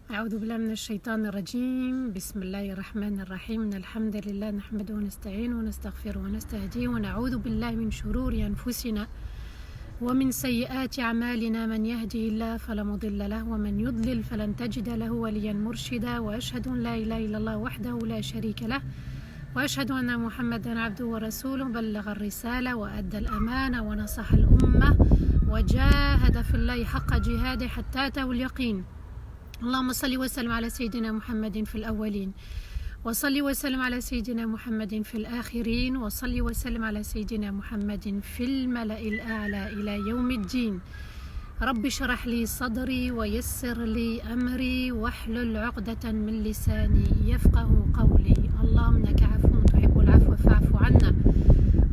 أعوذ بالله من الشيطان الرجيم. بسم الله الرحمن الرحيم. الحمد لله نحمده ونستعينه ونستغفره ونستهديه ونعوذ بالله من شرور أنفسنا ومن سيئات أعمالنا. من يهده الله فلا مضل له ومن يضلل فلن تجد له وليا مرشدا. وأشهد أن لا إله إلا الله وحده لا شريك له وأشهد أن محمدا عبده ورسوله. بلغ الرسالة وأدى الأمانة ونصح الأمة وجاهد في الله حق جهاده حتى أتاه اليقين. اللهم صل وسلم على سيدنا محمد في الأولين وصل وسلم على سيدنا محمد في الآخرين وصل وسلم على سيدنا محمد في الملأ الأعلى إلى يوم الدين. رب اشرح لي صدري ويسر لي أمري واحلل عقدة من لساني يفقه قولي. اللهم إنك عفو تحب العفو فاعف عنا.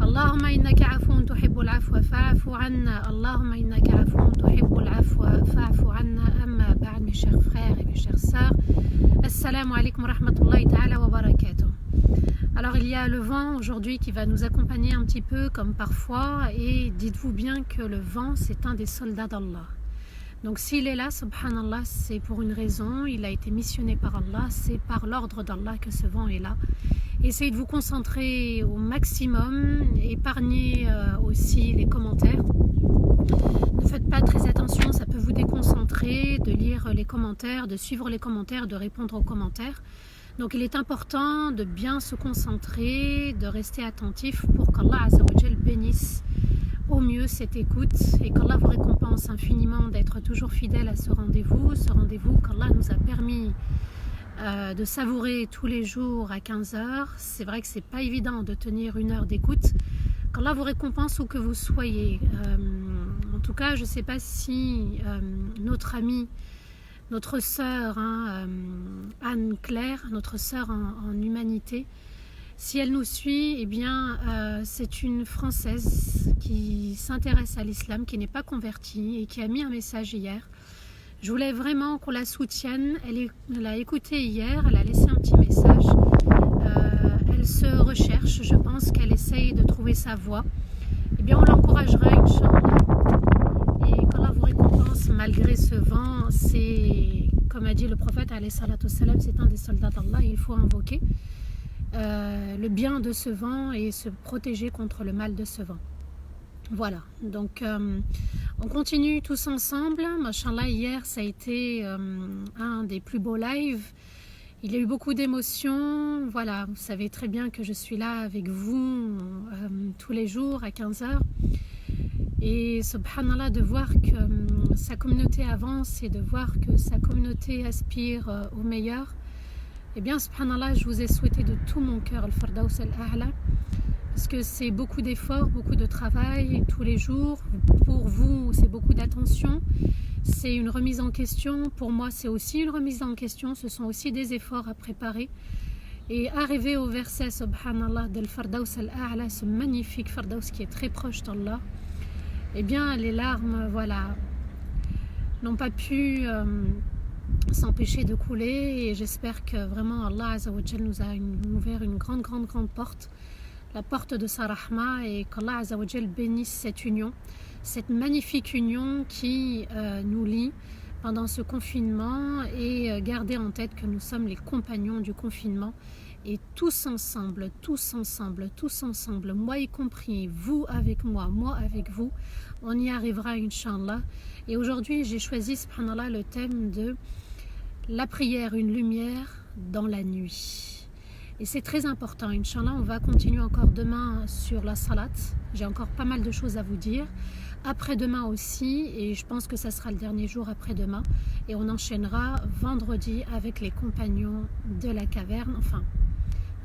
اللهم إنك عفو تحب العفو فاعف عنا. اللهم إنك عفو تحب العفو فاعف عنا. أما بعد mes chers frères et mes chères sœurs, Assalamu alaikum wa rahmatullahi ta'ala wa barakatuh. Alors il y a le vent aujourd'hui qui va nous accompagner un petit peu comme parfois, et dites-vous bien que le vent c'est un des soldats d'Allah. Donc s'il est là, subhanallah, c'est pour une raison, il a été missionné par Allah, c'est par l'ordre d'Allah que ce vent est là. Essayez de vous concentrer au maximum, épargnez aussi les commentaires. Ne faites pas très attention, ça peut vous déconcentrer de lire les commentaires, de suivre les commentaires, de répondre aux commentaires. Donc il est important de bien se concentrer, de rester attentif pour qu'Allah Azza wa Jal bénisse au mieux cette écoute et qu'Allah vous récompense infiniment d'être toujours fidèle à ce rendez-vous qu'Allah nous a permis de savourer tous les jours à 15h. C'est vrai que c'est pas évident de tenir une heure d'écoute. Qu'Allah vous récompense où que vous soyez. En tout cas, je ne sais pas si notre amie, notre sœur Anne-Claire, notre sœur en humanité, si elle nous suit, eh bien, c'est une Française qui s'intéresse à l'islam, qui n'est pas convertie et qui a mis un message hier. Je voulais vraiment qu'on la soutienne. Elle a écouté hier, elle a laissé un petit message. Elle se recherche, je pense qu'elle essaye de trouver sa voie. Eh bien, on l'encouragera, Inch'Allah. Et qu'Allah vous récompense malgré ce vent. C'est, comme a dit le prophète, alayhi salatu wassalam, c'est un des soldats d'Allah. Il faut invoquer le bien de ce vent et se protéger contre le mal de ce vent. Voilà, donc on continue tous ensemble. Machallah, hier ça a été un des plus beaux lives. Il y a eu beaucoup d'émotions. Voilà, vous savez très bien que je suis là avec vous tous les jours à 15h. Et subhanallah, de voir que sa communauté avance et de voir que sa communauté aspire au meilleur. Eh bien, subhanallah, je vous ai souhaité de tout mon cœur al-Firdaus al-A'la. Parce que c'est beaucoup d'efforts, beaucoup de travail tous les jours. Pour vous, c'est beaucoup d'attention. C'est une remise en question. Pour moi, c'est aussi une remise en question. Ce sont aussi des efforts à préparer. Et arriver au verset, subhanallah, de l'Firdaus al-A'la, ce magnifique Firdaus qui est très proche d'Allah, eh bien, les larmes, voilà, n'ont pas pu s'empêcher de couler. Et j'espère que vraiment Allah Azza wa Jal nous a ouvert une grande porte, la porte de sa rahma, et qu'Allah Azza wa Jal bénisse cette union, cette magnifique union qui nous lie pendant ce confinement, et garder en tête que nous sommes les compagnons du confinement, et tous ensemble, moi y compris, vous avec moi, moi avec vous, on y arrivera Inch'Allah. Et aujourd'hui j'ai choisi, subhanallah, le thème de la prière, une lumière dans la nuit. Et c'est très important, Inch'Allah. On va continuer encore demain sur la salat. J'ai encore pas mal de choses à vous dire. Après-demain aussi, et je pense que ça sera le dernier jour après-demain. Et on enchaînera vendredi avec les compagnons de la caverne. Enfin,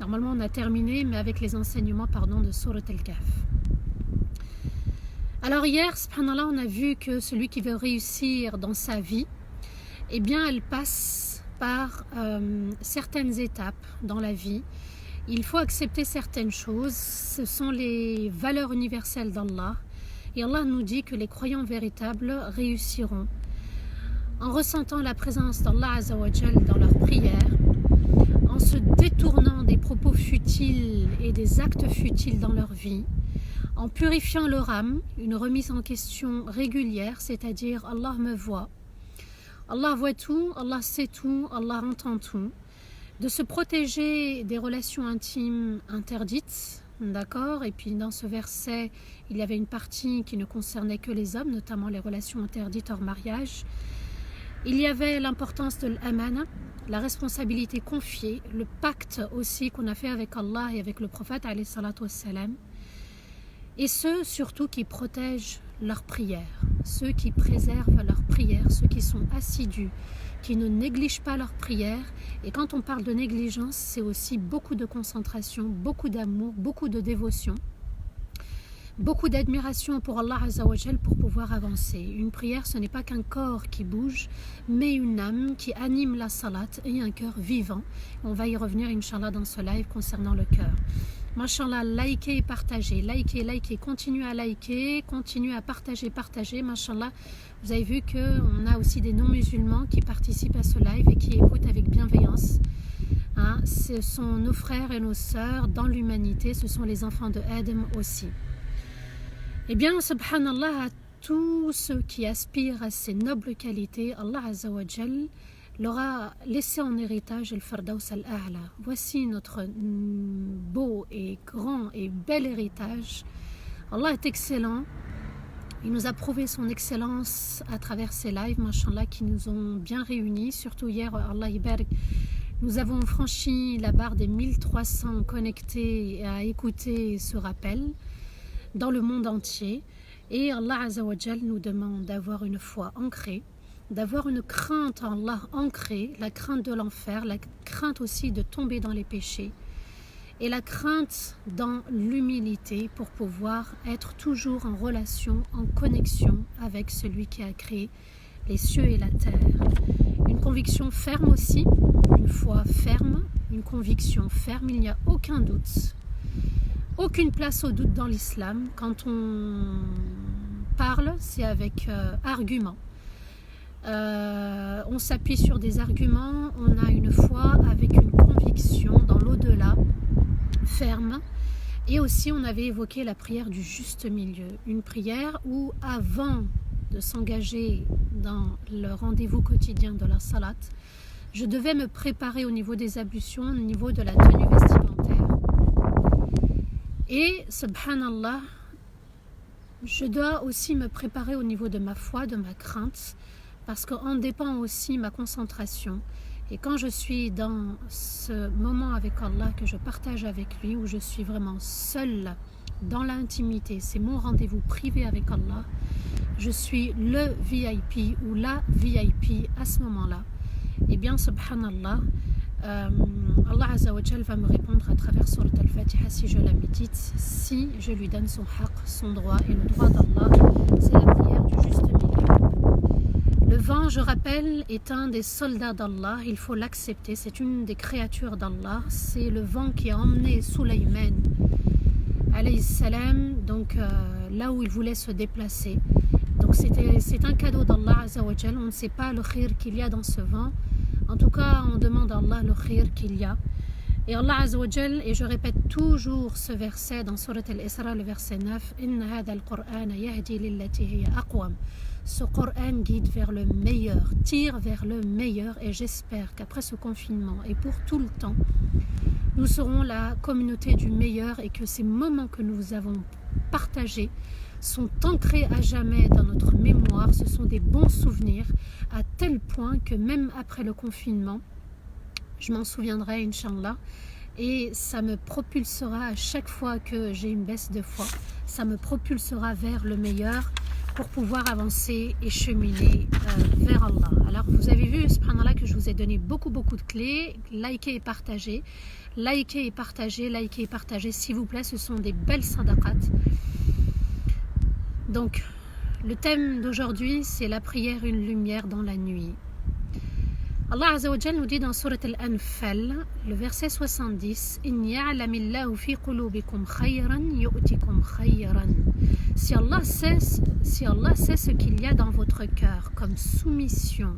normalement on a terminé, mais avec les enseignements, de Surat al-Kahf. Alors hier, subhanallah, on a vu que celui qui veut réussir dans sa vie, eh bien, elle passe par certaines étapes dans la vie. Il faut accepter certaines choses. Ce sont les valeurs universelles d'Allah. Et Allah nous dit que les croyants véritables réussiront en ressentant la présence d'Allah Azza wa Jal dans leurs prières, en se détournant des propos futiles et des actes futiles dans leur vie, en purifiant leur âme, une remise en question régulière, c'est-à-dire Allah me voit, Allah voit tout, Allah sait tout, Allah entend tout. De se protéger des relations intimes interdites, d'accord? Et puis dans ce verset, il y avait une partie qui ne concernait que les hommes, notamment les relations interdites hors mariage. Il y avait l'importance de l'amana, la responsabilité confiée, le pacte aussi qu'on a fait avec Allah et avec le prophète alayhi salatu wassalam. Et ceux surtout qui protègent leurs prières, ceux qui préservent leurs prières, ceux qui sont assidus, qui ne négligent pas leurs prières. Et quand on parle de négligence, c'est aussi beaucoup de concentration, beaucoup d'amour, beaucoup de dévotion, beaucoup d'admiration pour Allah Azza wa Jal pour pouvoir avancer. Une prière, ce n'est pas qu'un corps qui bouge, mais une âme qui anime la salat et un cœur vivant. On va y revenir, Inch'Allah, dans ce live concernant le cœur. Mashallah, likez et partagez, likez, continuez à liker, continuez à partager, mashallah. Vous avez vu qu'on a aussi des non-musulmans qui participent à ce live et qui écoutent avec bienveillance. Hein, ce sont nos frères et nos sœurs dans l'humanité, ce sont les enfants de Adam aussi. Eh bien, subhanallah, à tous ceux qui aspirent à ces nobles qualités, Allah Azza wa Jal leur a laissé en héritage le Firdaus al-A'la. Voici notre beau et grand et bel héritage. Allah est excellent. Il nous a prouvé son excellence à travers ces lives, mashallah, qui nous ont bien réunis. Surtout hier, Allah Ibarak, nous avons franchi la barre des 1300 connectés à écouter ce rappel dans le monde entier. Et Allah Azza wa Jal nous demande d'avoir une foi ancrée, d'avoir une crainte en Allah ancrée, la crainte de l'enfer, la crainte aussi de tomber dans les péchés et la crainte dans l'humilité pour pouvoir être toujours en relation, en connexion avec celui qui a créé les cieux et la terre. Une conviction ferme aussi, une foi ferme, une conviction ferme, il n'y a aucun doute, aucune place au doute dans l'islam. Quand on parle, c'est avec argument. On s'appuie sur des arguments, on a une foi avec une conviction dans l'au-delà ferme. Et aussi on avait évoqué la prière du juste milieu, une prière où avant de s'engager dans le rendez-vous quotidien de la salat, je devais me préparer au niveau des ablutions, au niveau de la tenue vestimentaire. Et subhanallah, je dois aussi me préparer au niveau de ma foi, de ma crainte, parce qu'en dépend aussi ma concentration. Et quand je suis dans ce moment avec Allah, que je partage avec lui, où je suis vraiment seule dans l'intimité, c'est mon rendez-vous privé avec Allah, je suis le VIP ou la VIP à ce moment-là. Eh bien, subhanallah, Allah Azza wa Jal va me répondre à travers Surat Al-Fatiha si je la médite, si je lui donne son haqq, son droit. Et le droit d'Allah, c'est la prière du juste milieu. Le vent, je rappelle, est un des soldats d'Allah, il faut l'accepter, c'est une des créatures d'Allah, c'est le vent qui a emmené Sulayman alayhi salam, donc là où il voulait se déplacer. Donc c'est un cadeau d'Allah Azza wa Jal, on ne sait pas le khir qu'il y a dans ce vent, en tout cas on demande à Allah le khir qu'il y a. Et Allah Azza wa Jal, et je répète toujours ce verset dans Surat Al-Isra, le verset 9, Inna hadha al-Qur'ana yahdi lillati hiya aqwam. Ce Coran guide vers le meilleur, tire vers le meilleur, et j'espère qu'après ce confinement et pour tout le temps, nous serons la communauté du meilleur et que ces moments que nous avons partagés sont ancrés à jamais dans notre mémoire. Ce sont des bons souvenirs à tel point que même après le confinement, je m'en souviendrai, Inch'Allah, et ça me propulsera à chaque fois que j'ai une baisse de foi, ça me propulsera vers le meilleur pour pouvoir avancer et cheminer vers Allah. Alors vous avez vu, subhanallah, que je vous ai donné beaucoup de clés. Likez et partagez, likez et partagez, likez et partagez, s'il vous plaît, ce sont des belles sadaqat. Donc le thème d'aujourd'hui, c'est la prière, une lumière dans la nuit. Allah Azza wa Jal nous dit dans Surat Al-Anfal, le verset 70, In ya'lamillahu fi qulubikum khayran yu'tikum khayran. Si Allah sait ce qu'il y a dans votre cœur comme soumission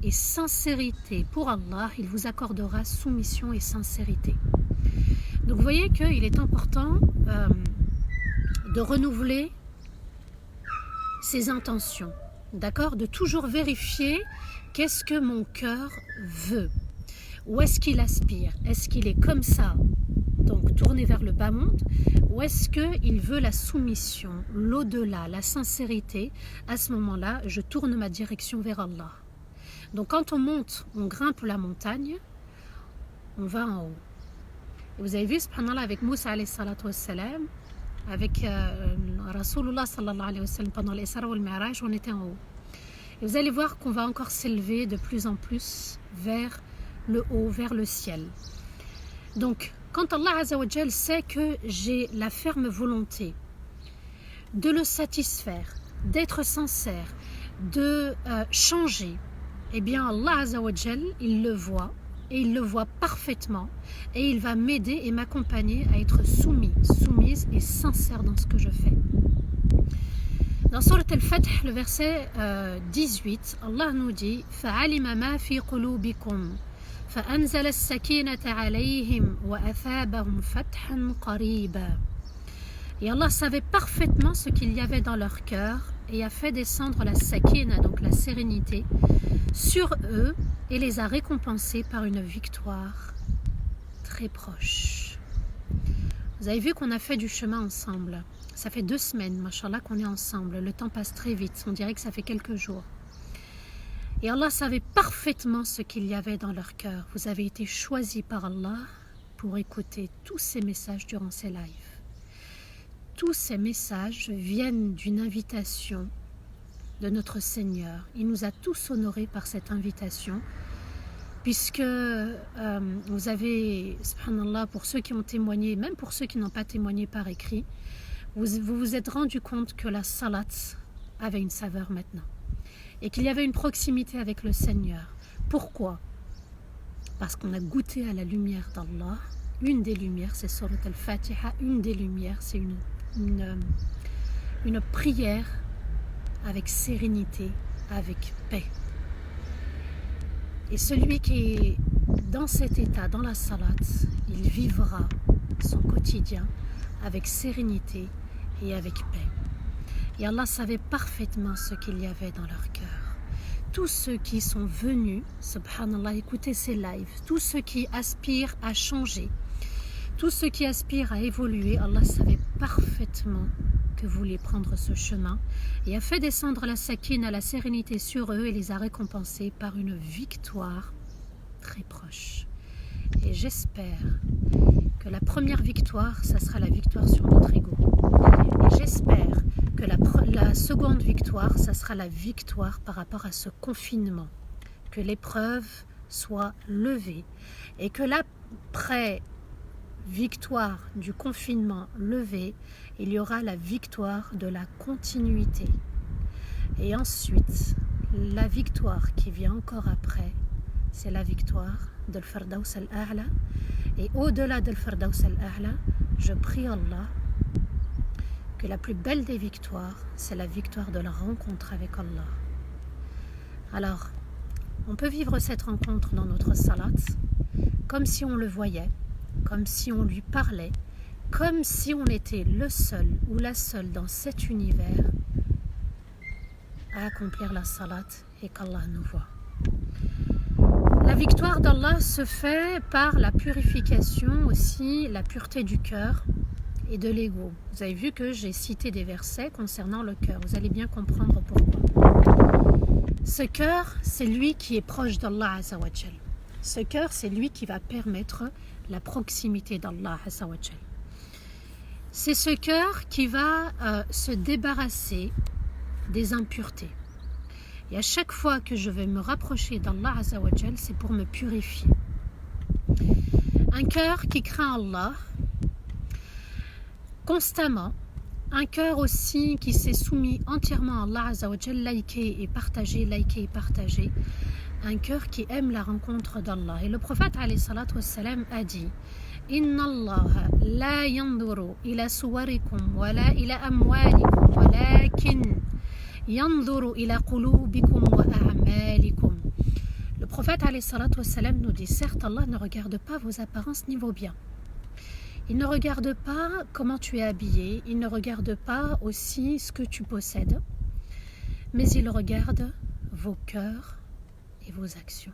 et sincérité pour Allah, il vous accordera soumission et sincérité. Donc vous voyez qu'il est important de renouveler ses intentions. d'accord, de toujours vérifier qu'est-ce que mon cœur veut. Où est-ce qu'il aspire? Est-ce qu'il est comme ça, donc tourné vers le bas monde, ou est-ce qu'il veut la soumission, l'au-delà, la sincérité? À ce moment-là, je tourne ma direction vers Allah. Donc quand on monte, on grimpe la montagne, on va en haut. Et vous avez vu, subhanallah, avec Moussa alayhi salatu wassalam, avec Rasulullah sallallahu alayhi wa sallam, pendant l'Isra wal Mi'raj, on était en haut. Et vous allez voir qu'on va encore s'élever de plus en plus vers le haut, vers le ciel. Donc, quand Allah Azza wa Jal sait que j'ai la ferme volonté de le satisfaire, d'être sincère, de changer, eh bien Allah Azza wa Jal, il le voit, et il le voit parfaitement, et il va m'aider et m'accompagner à être soumise et sincère dans ce que je fais. Dans Surat Al-Fath, le verset 18, Allah nous dit فَعَلِمَ مَا فِي قُلُوبِكُمْ فَأَنزَلَ السَّكِينَةَ عَلَيْهِمْ وَأَثَابَهُمْ فَتْحًا قَرِيبًا. Et Allah savait parfaitement ce qu'il y avait dans leur cœur et a fait descendre la sakina, donc la sérénité, sur eux et les a récompensés par une victoire très proche. Vous avez vu qu'on a fait du chemin ensemble. Ça fait 2 semaines, machallah, qu'on est ensemble. Le temps passe très vite, on dirait que ça fait quelques jours. Et Allah savait parfaitement ce qu'il y avait dans leur cœur. Vous avez été choisis par Allah pour écouter tous ces messages durant ces lives. Tous ces messages viennent d'une invitation de notre Seigneur. Il nous a tous honorés par cette invitation, puisque vous avez, subhanallah, pour ceux qui ont témoigné, même pour ceux qui n'ont pas témoigné par écrit, vous vous êtes rendu compte que la salat avait une saveur maintenant et qu'il y avait une proximité avec le Seigneur. Pourquoi? Parce qu'on a goûté à la lumière d'Allah. Une des lumières, c'est Surat Al-Fatiha. Une des lumières, c'est une prière avec sérénité, avec paix. Et celui qui est dans cet état, dans la salat, il vivra son quotidien avec sérénité et avec paix. Et Allah savait parfaitement ce qu'il y avait dans leur cœur. Tous ceux qui sont venus, subhanallah, écouter ces lives, tous ceux qui aspirent à changer, tous ceux qui aspirent à évoluer, Allah savait parfaitement que vous vouliez prendre ce chemin et a fait descendre la sakine, la sérénité sur eux et les a récompensés par une victoire très proche. Et j'espère que la première victoire, ça sera la victoire sur notre ego. Et j'espère que la seconde victoire, ça sera la victoire par rapport à ce confinement. Que l'épreuve soit levée et que l'après victoire du confinement levée, il y aura la victoire de la continuité. Et ensuite, la victoire qui vient encore après, c'est la victoire de l'Fardaus al-A'la. Et au-delà de l'Fardaus al-A'la, je prie Allah que la plus belle des victoires, c'est la victoire de la rencontre avec Allah. Alors, on peut vivre cette rencontre dans notre salat comme si on le voyait, comme si on lui parlait, comme si on était le seul ou la seule dans cet univers à accomplir la salat et qu'Allah nous voit. La victoire d'Allah se fait par la purification aussi, la pureté du cœur et de l'ego. Vous avez vu que j'ai cité des versets concernant le cœur. Vous allez bien comprendre pourquoi. Ce cœur, c'est lui qui est proche d'Allah Azza wa Jal. Ce cœur, c'est lui qui va permettre la proximité d'Allah Azza wa Jal. C'est ce cœur qui va se débarrasser des impuretés. Et à chaque fois que je vais me rapprocher d'Allah Azza wa Jal, c'est pour me purifier. Un cœur qui craint Allah constamment, un cœur aussi qui s'est soumis entièrement à Allah Azza wa Jal, liké et partagé, un cœur qui aime la rencontre d'Allah. Et le prophète alayhi salatu wassalam a dit: Inna Allah la yanduru ila suwarikum wa la ila amwalikum walakin yanduru ila qulubikum wa a'malikum. Le prophète alayhi salatu wassalam nous dit: certes, Allah ne regarde pas vos apparences ni vos biens. Il ne regarde pas comment tu es habillé, il ne regarde pas aussi ce que tu possèdes, mais il regarde vos cœurs et vos actions.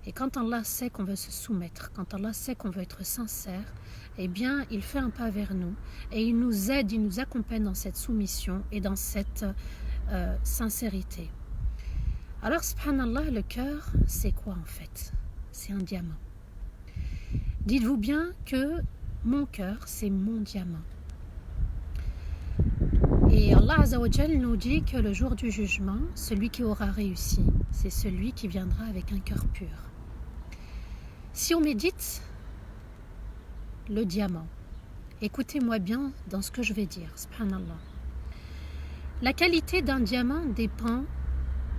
Et quand Allah sait qu'on veut se soumettre, quand Allah sait qu'on veut être sincère, eh bien, il fait un pas vers nous et il nous aide, il nous accompagne dans cette soumission et dans cette sincérité. Alors, subhanallah, le cœur, c'est quoi en fait? C'est un diamant. Dites-vous bien que mon cœur, c'est mon diamant. Et Allah Azza wa Jal nous dit que le jour du jugement, celui qui aura réussi, c'est celui qui viendra avec un cœur pur. Si on médite le diamant, écoutez-moi bien dans ce que je vais dire, subhanallah. La qualité d'un diamant dépend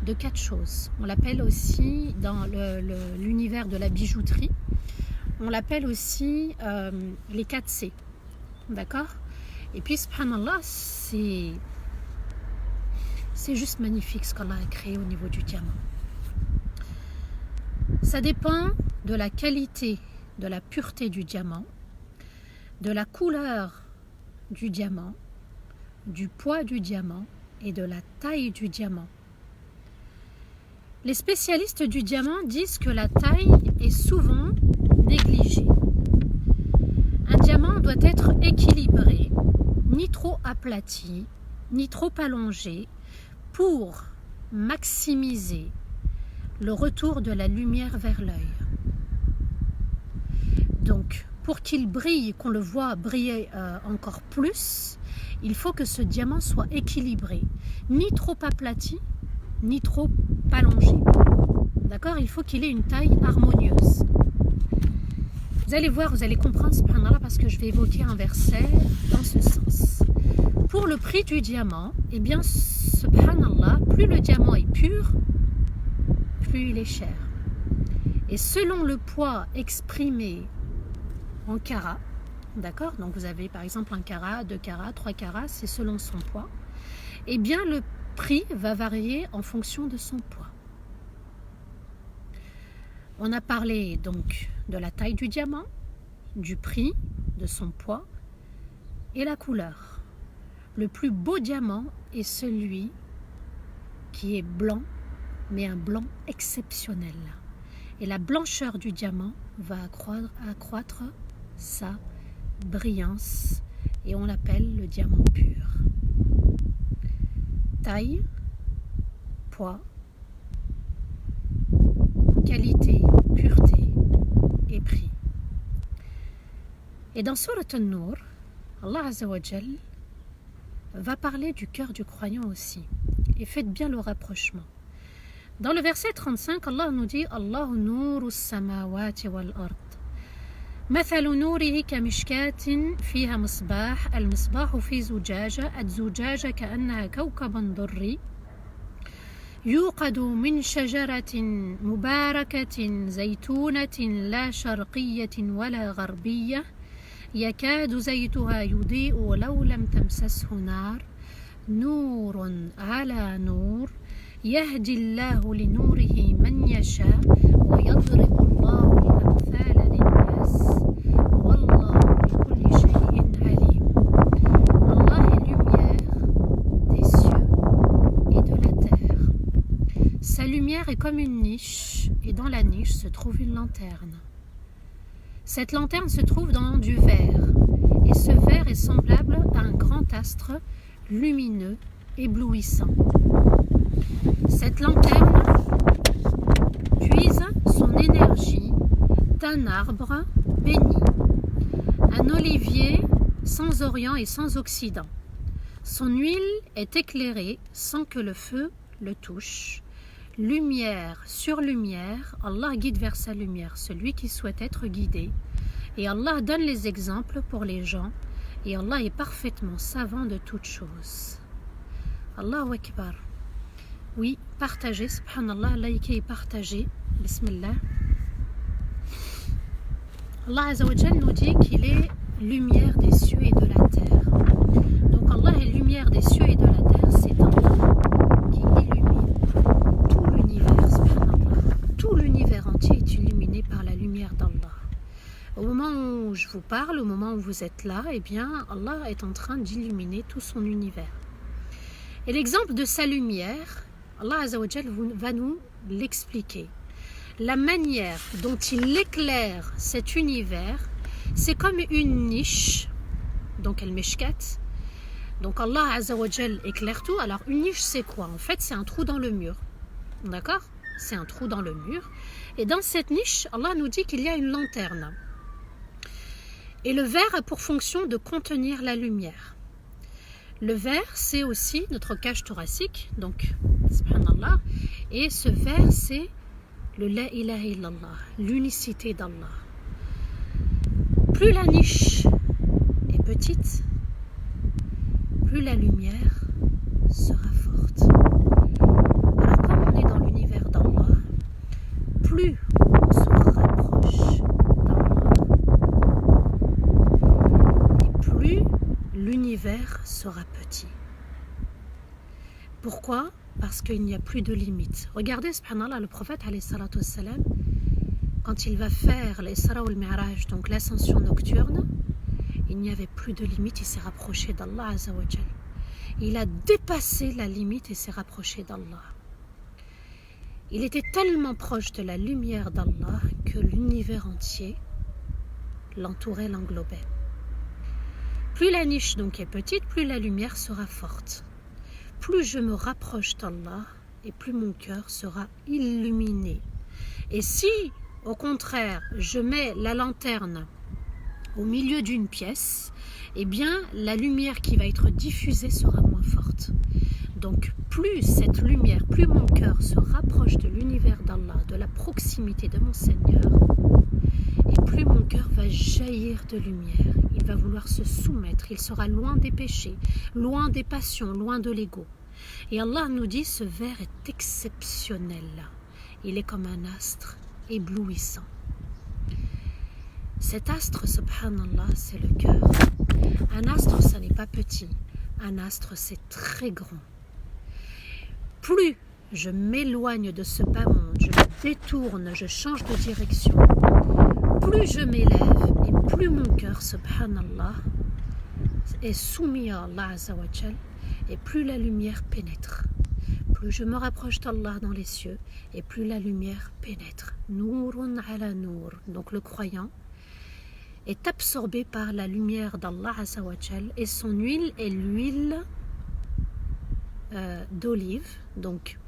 de 4 choses. On l'appelle aussi, dans l'univers de la bijouterie, on l'appelle aussi les 4 C. D'accord? Et puis, subhanallah, c'est juste magnifique ce qu'Allah a créé au niveau du diamant. Ça dépend de la qualité, de la pureté du diamant, de la couleur du diamant, du poids du diamant et de la taille du diamant. Les spécialistes du diamant disent que la taille est souvent négligée. Un diamant doit être équilibré, ni trop aplati, ni trop allongé, pour maximiser le retour de la lumière vers l'œil. Donc, pour qu'il brille, qu'on le voit briller encore plus, il faut que ce diamant soit équilibré, ni trop aplati, ni trop allongé. D'accord? Il faut qu'il ait une taille harmonieuse. Vous allez voir, vous allez comprendre, subhanallah, parce que je vais évoquer un verset dans ce sens. Pour le prix du diamant, eh bien, subhanallah, plus le diamant est pur, plus il est cher. Et selon le poids exprimé en carats, d'accord? Donc vous avez par exemple 1 carat, 2 carats, 3 carats, c'est selon son poids. Eh bien, le prix va varier en fonction de son poids. On a parlé donc de la taille du diamant, du prix, de son poids et la couleur. Le plus beau diamant est celui qui est blanc, mais un blanc exceptionnel. Et la blancheur du diamant va accroître sa brillance et on l'appelle le diamant pur. Taille, poids, qualité, pureté et prix. Et dans Surat An-Nur, Allah Azza wa Jal va parler du cœur du croyant aussi. Et faites bien le rapprochement. Dans le verset 35, Allah nous dit Allahu nuru samawati wal ard. مثل نوره كمشكاة فيها مصباح المصباح في زجاجة الزجاجة كأنها كوكب دري يوقد من شجرة مباركة زيتونة لا شرقية ولا غربية يكاد زيتها يضيء ولو لم تمسسه نار نور على نور يهدي الله لنوره من يشاء ويضرب الله الأمثال للناس والله بكل شيء عليم. Allah est lumière des cieux et de la terre. Sa lumière est comme une niche et dans la niche se trouve une lanterne. Cette lanterne se trouve dans du verre et ce verre est semblable à un grand astre lumineux, éblouissant. Cette lanterne puise son énergie d'un arbre béni, un olivier sans orient et sans occident. Son huile est éclairée sans que le feu le touche. Lumière sur lumière, Allah guide vers sa lumière celui qui souhaite être guidé. Et Allah donne les exemples pour les gens. Et Allah est parfaitement savant de toutes choses. Allahu Akbar. Oui, partagez, subhanallah, likez et partagez. Bismillah. Allah Azza wa Jal nous dit qu'il est lumière des cieux et de la terre. Donc Allah est lumière des cieux et de la terre, c'est Allah qui illumine tout l'univers, subhanallah. Tout l'univers entier est illuminé par la lumière d'Allah. Au moment où je vous parle, au moment où vous êtes là, eh bien Allah est en train d'illuminer tout son univers. Et l'exemple de sa lumière, Allah Azza wa Jal va nous l'expliquer. La manière dont il éclaire cet univers, c'est comme une niche, donc al-mishkat. Donc Allah Azza wa Jal éclaire tout. Alors une niche c'est quoi? En fait c'est un trou dans le mur. D'accord? C'est un trou dans le mur. Et dans cette niche, Allah nous dit qu'il y a une lanterne. Et le verre a pour fonction de contenir la lumière. Le verre, c'est aussi notre cage thoracique, donc, subhanallah. Et ce verre, c'est le la ilaha illallah, l'unicité d'Allah. Plus la niche est petite, plus la lumière sera forte. Alors, comme on est dans l'univers d'Allah, plus on se rapproche d'Allah, et plus l'univers sera petit. Pourquoi? Parce qu'il n'y a plus de limite. Regardez, subhanallah, le prophète, alayhi salatu wassalam, quand il va faire l'Isra ou le Mi'raj, donc l'ascension nocturne, il n'y avait plus de limite, il s'est rapproché d'Allah Azza wa Jal. Il a dépassé la limite et s'est rapproché d'Allah. Il était tellement proche de la lumière d'Allah que l'univers entier l'entourait, l'englobait. Plus la niche donc est petite, plus la lumière sera forte. Plus je me rapproche d'Allah et plus mon cœur sera illuminé. Et si, au contraire, je mets la lanterne au milieu d'une pièce, eh bien, la lumière qui va être diffusée sera moins forte. Donc, plus cette lumière, plus mon cœur se rapproche de l'univers d'Allah, de la proximité de mon Seigneur, et plus mon cœur va jaillir de lumière. Il va vouloir se soumettre, il sera loin des péchés, loin des passions, loin de l'ego. Et Allah nous dit, ce verre est exceptionnel. Il est comme un astre éblouissant. Cet astre, subhanallah, c'est le cœur. Un astre, ça n'est pas petit. Un astre, c'est très grand. Plus je m'éloigne de ce bas monde, je me détourne, je change de direction, plus je m'élève et plus mon cœur, subhanallah, est soumis à Allah Azza wa Jal, et plus la lumière pénètre. Plus je me rapproche d'Allah dans les cieux, et plus la lumière pénètre. Nourun ala nour. Donc le croyant est absorbé par la lumière d'Allah Azza wa Jal, et son huile est l'huile d'olive. Donc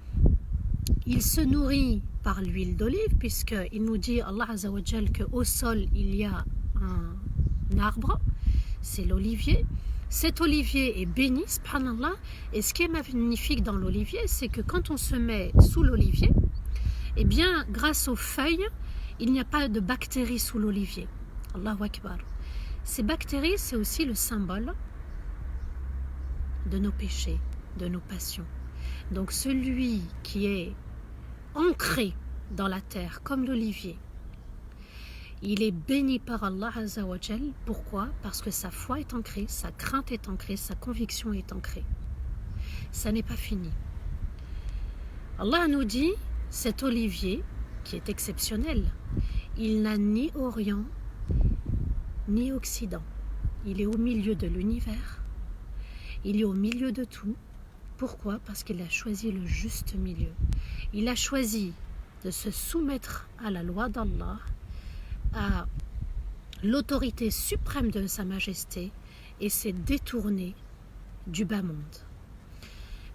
il se nourrit par l'huile d'olive, puisqu'il nous dit Allah Azza wa Jal qu'au sol il y a un arbre, c'est l'olivier. Cet olivier est béni, subhanallah, et ce qui est magnifique dans l'olivier, c'est que quand on se met sous l'olivier, eh bien, grâce aux feuilles, il n'y a pas de bactéries sous l'olivier. Allahu Akbar. Ces bactéries, c'est aussi le symbole de nos péchés, de nos passions. Donc celui qui est ancré dans la terre, comme l'olivier, il est béni par Allah Azza wa Jal. Pourquoi? Parce que sa foi est ancrée, sa crainte est ancrée, sa conviction est ancrée. Ça n'est pas fini. Allah nous dit, cet olivier, qui est exceptionnel, il n'a ni Orient, ni Occident. Il est au milieu de l'univers. Il est au milieu de tout. Pourquoi? Parce qu'il a choisi le juste milieu. Il a choisi de se soumettre à la loi d'Allah, à l'autorité suprême de sa majesté, et s'est détourné du bas monde.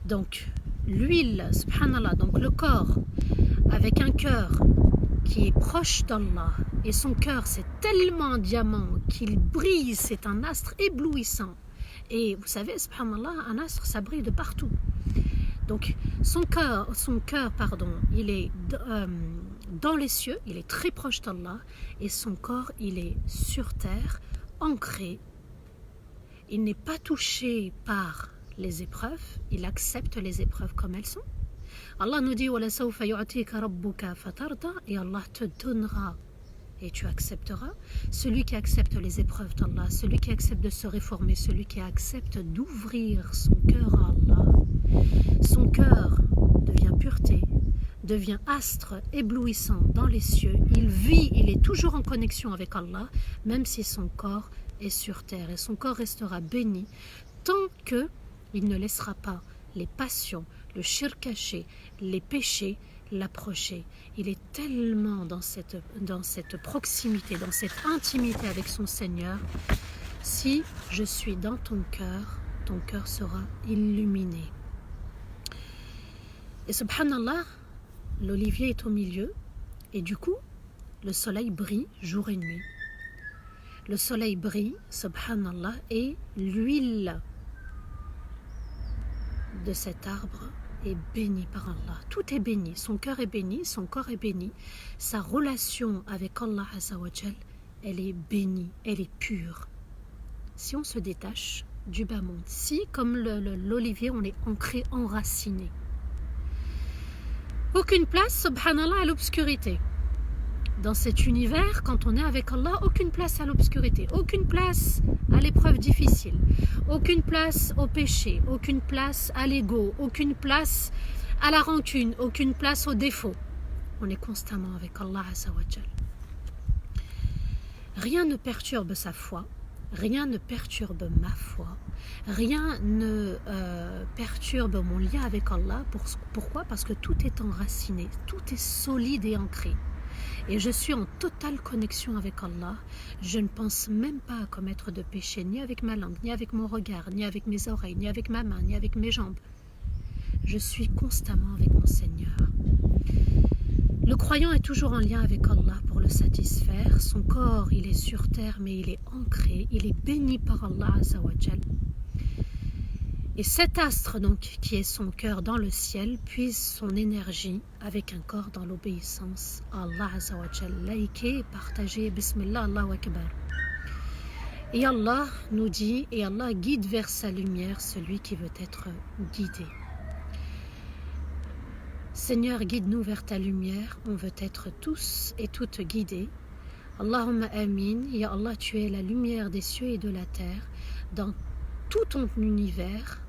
Donc l'huile, subhanallah, donc le corps avec un cœur qui est proche d'Allah, et son cœur c'est tellement un diamant qu'il brille, c'est un astre éblouissant. Et vous savez, subhanallah, un astre ça brille de partout. Donc son cœur, il est dans les cieux, il est très proche d'Allah, et son corps, il est sur terre, ancré. Il n'est pas touché par les épreuves, il accepte les épreuves comme elles sont. Allah nous dit وَلَا سَوْفَ يُعْتِيكَ رَبُّكَ فَتَرْضَى, et Allah te donnera et tu accepteras. Celui qui accepte les épreuves d'Allah, celui qui accepte de se réformer, celui qui accepte d'ouvrir son cœur à Allah, son cœur devient pureté, devient astre éblouissant dans les cieux. Il vit, il est toujours en connexion avec Allah, même si son corps est sur terre. Et son corps restera béni tant qu'il ne laissera pas les passions, le shirk caché, les péchés l'approcher. Il est tellement dans cette proximité, dans cette intimité avec son Seigneur. Si je suis dans ton cœur sera illuminé. Et subhanallah, l'olivier est au milieu et du coup, le soleil brille jour et nuit. Le soleil brille, subhanallah, et l'huile de cet arbre est bénie par Allah. Tout est béni, son cœur est béni, son corps est béni. Sa relation avec Allah Azza wa Jal, elle est bénie, elle est pure. Si on se détache du bas monde, si comme l'olivier on est ancré, enraciné. Aucune place, subhanallah, à l'obscurité. Dans cet univers, quand on est avec Allah, aucune place à l'obscurité, aucune place à l'épreuve difficile, aucune place au péché, aucune place à l'ego, aucune place à la rancune, aucune place au défaut. On est constamment avec Allah Azza wa Jal. Rien ne perturbe sa foi, rien ne perturbe ma foi, rien ne perturbe mon lien avec Allah. Pourquoi? Parce que tout est enraciné, tout est solide et ancré. Et je suis en totale connexion avec Allah. Je ne pense même pas à commettre de péché, ni avec ma langue, ni avec mon regard, ni avec mes oreilles, ni avec ma main, ni avec mes jambes. Je suis constamment avec mon Seigneur. Le croyant est toujours en lien avec Allah pour le satisfaire. Son corps, il est sur terre, mais il est ancré, il est béni par Allah Azza wa Jal. Et cet astre, donc, qui est son cœur dans le ciel, puise son énergie avec un corps dans l'obéissance à Allah Azza wa Jal. Likez, partagez, Bismillah, Allahu Akbar. Et Allah nous dit, et Allah guide vers sa lumière celui qui veut être guidé. Seigneur, guide-nous vers ta lumière, on veut être tous et toutes guidés. Allahumma amin, ya Allah, tu es la lumière des cieux et de la terre, dans tout ton univers,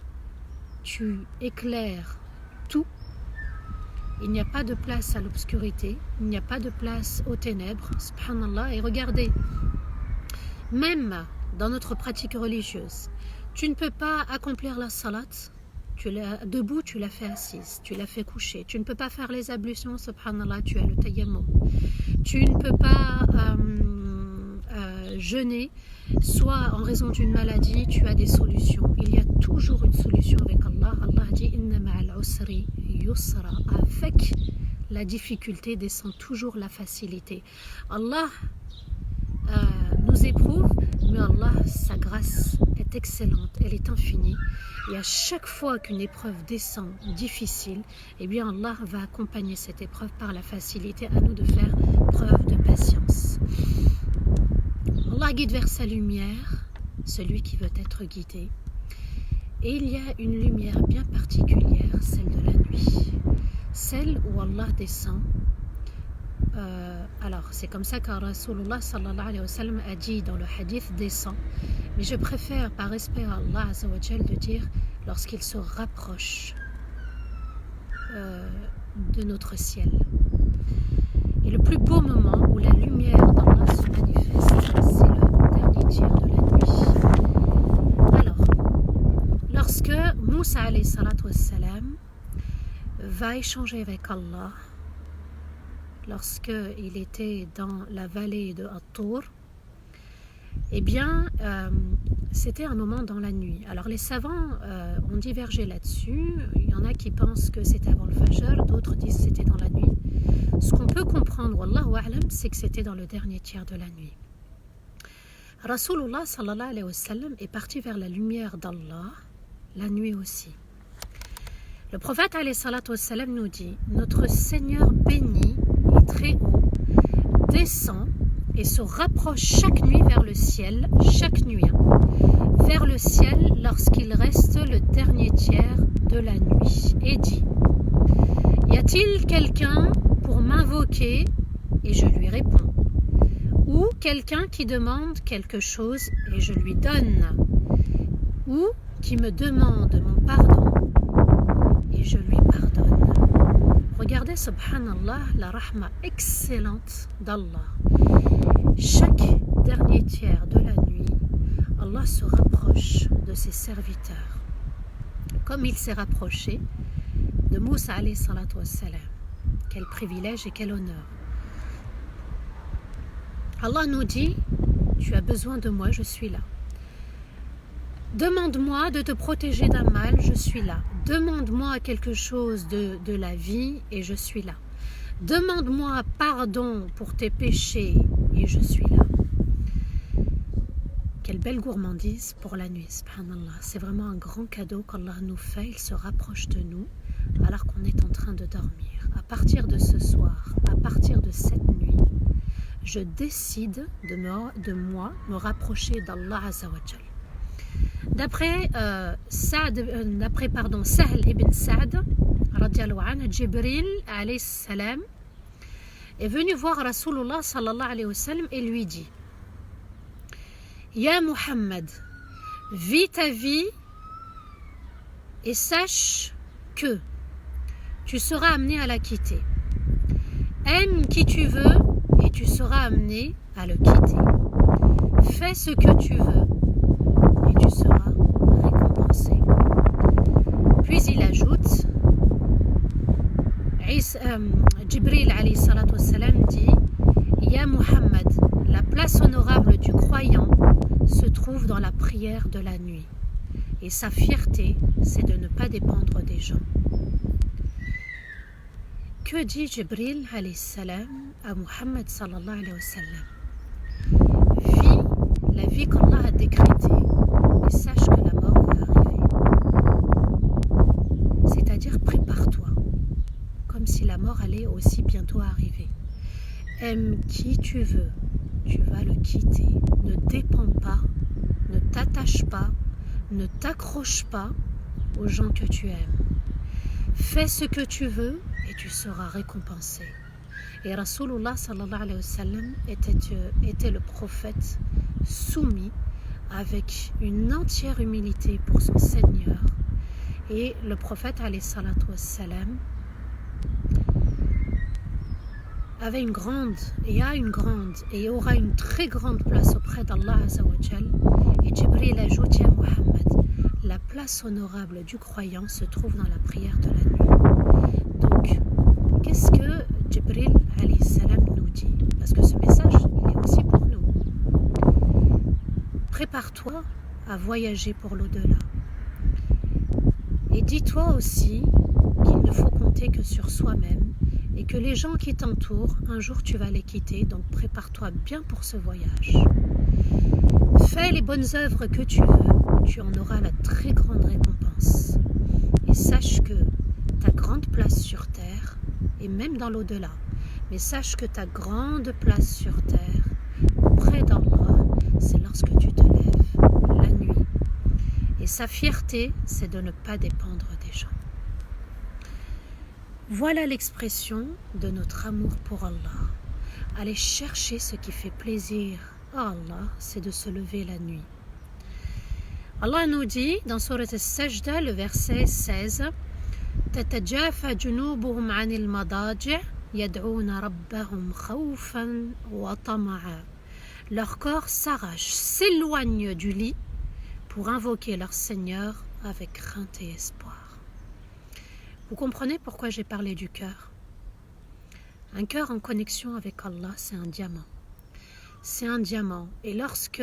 tu éclaires tout. Il n'y a pas de place à l'obscurité, il n'y a pas de place aux ténèbres, subhanallah. Et regardez, même dans notre pratique religieuse, tu ne peux pas accomplir la salat, tu l'as debout, tu l'as fait assise, tu l'as fait coucher. Tu ne peux pas faire les ablutions, subhanallah, tu as le tayammum. Tu ne peux pas jeûner, soit en raison d'une maladie, tu as des solutions. Il y a toujours une solution avec Allah. Allah dit inna ma'al usri yusra. Avec la difficulté descend toujours la facilité. Allah nous éprouve, mais Allah, sa grâce est excellente, elle est infinie. Et à chaque fois qu'une épreuve descend difficile, eh bien Allah va accompagner cette épreuve par la facilité. À nous de faire preuve de patience. Allah guide vers sa lumière celui qui veut être guidé. Et il y a une lumière bien particulière, celle de la nuit. Celle où Allah descend. Alors, c'est comme ça que Rasulullah sallallahu alayhi wa sallam a dit dans le hadith descend. Mais je préfère, par respect à Allah Azza wa Jal, de dire lorsqu'il se rapproche de notre ciel. Et le plus beau moment où la lumière d'Allah se manifeste, c'est le dernier tiers de la nuit. Alors, lorsque Moussa alayhi salatu wassalam va échanger avec Allah, lorsqu'il était dans la vallée de At-Tour, eh bien, c'était un moment dans la nuit. Alors, les savants ont divergé là-dessus. Il y en a qui pensent que c'était avant le Fajr, d'autres disent que c'était dans la nuit. Ce qu'on peut comprendre, Wallahu a'lam, c'est que c'était dans le dernier tiers de la nuit. Rasulullah sallallahu alayhi wa sallam est parti vers la lumière d'Allah, la nuit aussi. Le prophète alayhi salatu wa sallam nous dit, notre Seigneur béni et très haut descend et se rapproche chaque nuit vers le ciel, chaque nuit, vers le ciel lorsqu'il reste le dernier tiers de la nuit, et dit, y a-t-il quelqu'un pour m'invoquer? Et je lui réponds. Ou quelqu'un qui demande quelque chose et je lui donne. Ou qui me demande mon pardon et je lui pardonne. Regardez, subhanallah, la rahma excellente d'Allah. Chaque dernier tiers de la nuit, Allah se rapproche de ses serviteurs. comme il s'est rapproché de Moussa alayhi salatu wassalam. Quel privilège et quel honneur. Allah nous dit, tu as besoin de moi, je suis là. Demande-moi de te protéger d'un mal, je suis là. Demande-moi quelque chose de la vie et je suis là. Demande-moi pardon pour tes péchés et je suis là. Quelle belle gourmandise pour la nuit, subhanallah. C'est vraiment un grand cadeau qu'Allah nous fait. Il se rapproche de nous alors qu'on est en train de dormir. À partir de ce soir, à partir de cette nuit, je décide de moi me rapprocher d'Allah Azza wa Jal. D'après Sahl ibn Sa'd, radiallahu anhu, Jibril alayhi salam est venu voir Rasulullah sallallahu alayhi wa sallam et lui dit: Ya Muhammad, vis ta vie et sache que tu seras amené à la quitter. Aime qui tu veux et tu seras amené à le quitter. Fais ce que tu veux et tu seras récompensé. Puis il ajoute, Jibril alayhi salatu wassalam dit: Ya Muhammad, la place honorable du croyant se trouve dans la prière de la nuit. Et sa fierté, c'est de ne pas dépendre des gens. Que dit Jibril alayhi salam à Muhammad sallallahu alayhi wa sallam? Vis la vie qu'Allah a décrétée et sache que la mort va arriver. C'est-à-dire prépare-toi, comme si la mort allait aussi bientôt arriver. Aime qui tu veux, tu vas le quitter. Ne dépends pas, ne t'attache pas, ne t'accroche pas aux gens que tu aimes. Fais ce que tu veux et tu seras récompensé. Et Rasulullah sallallahu alayhi wa sallam était le prophète soumis avec une entière humilité pour son Seigneur. Et le prophète alayhi salatu wassalam avait une grande et a une grande et aura une très grande place auprès d'Allah Azza wa Jal. Et Jibril ajoute: Ya Muhammad, la place honorable du croyant se trouve dans la prière de la nuit. Donc, qu'est-ce que Jibril alayhi salam nous dit? Parce que ce message, il est aussi pour nous. Prépare-toi à voyager pour l'au-delà. Et dis-toi aussi qu'il ne faut compter que sur soi-même et que les gens qui t'entourent, un jour tu vas les quitter, donc prépare-toi bien pour ce voyage. Fais les bonnes œuvres que tu veux, tu en auras la très grande récompense. Et sache que ta grande place sur terre, et même dans l'au-delà, mais sache que ta grande place sur terre, auprès d'Allah, c'est lorsque tu te lèves la nuit. Et sa fierté, c'est de ne pas dépendre des gens. Voilà l'expression de notre amour pour Allah. Aller chercher ce qui fait plaisir à Allah, c'est de se lever la nuit. Allah nous dit dans Surat Al-Sajda, le verset 16, تتجافى جنوبهم عن المضاجع يدعون ربهم خوفا وطمعا. Leur corps s'arrache, s'éloigne du lit pour invoquer leur Seigneur avec crainte et espoir. Vous comprenez pourquoi j'ai parlé du cœur? Un cœur en connexion avec Allah, c'est un diamant. C'est un diamant. Et lorsque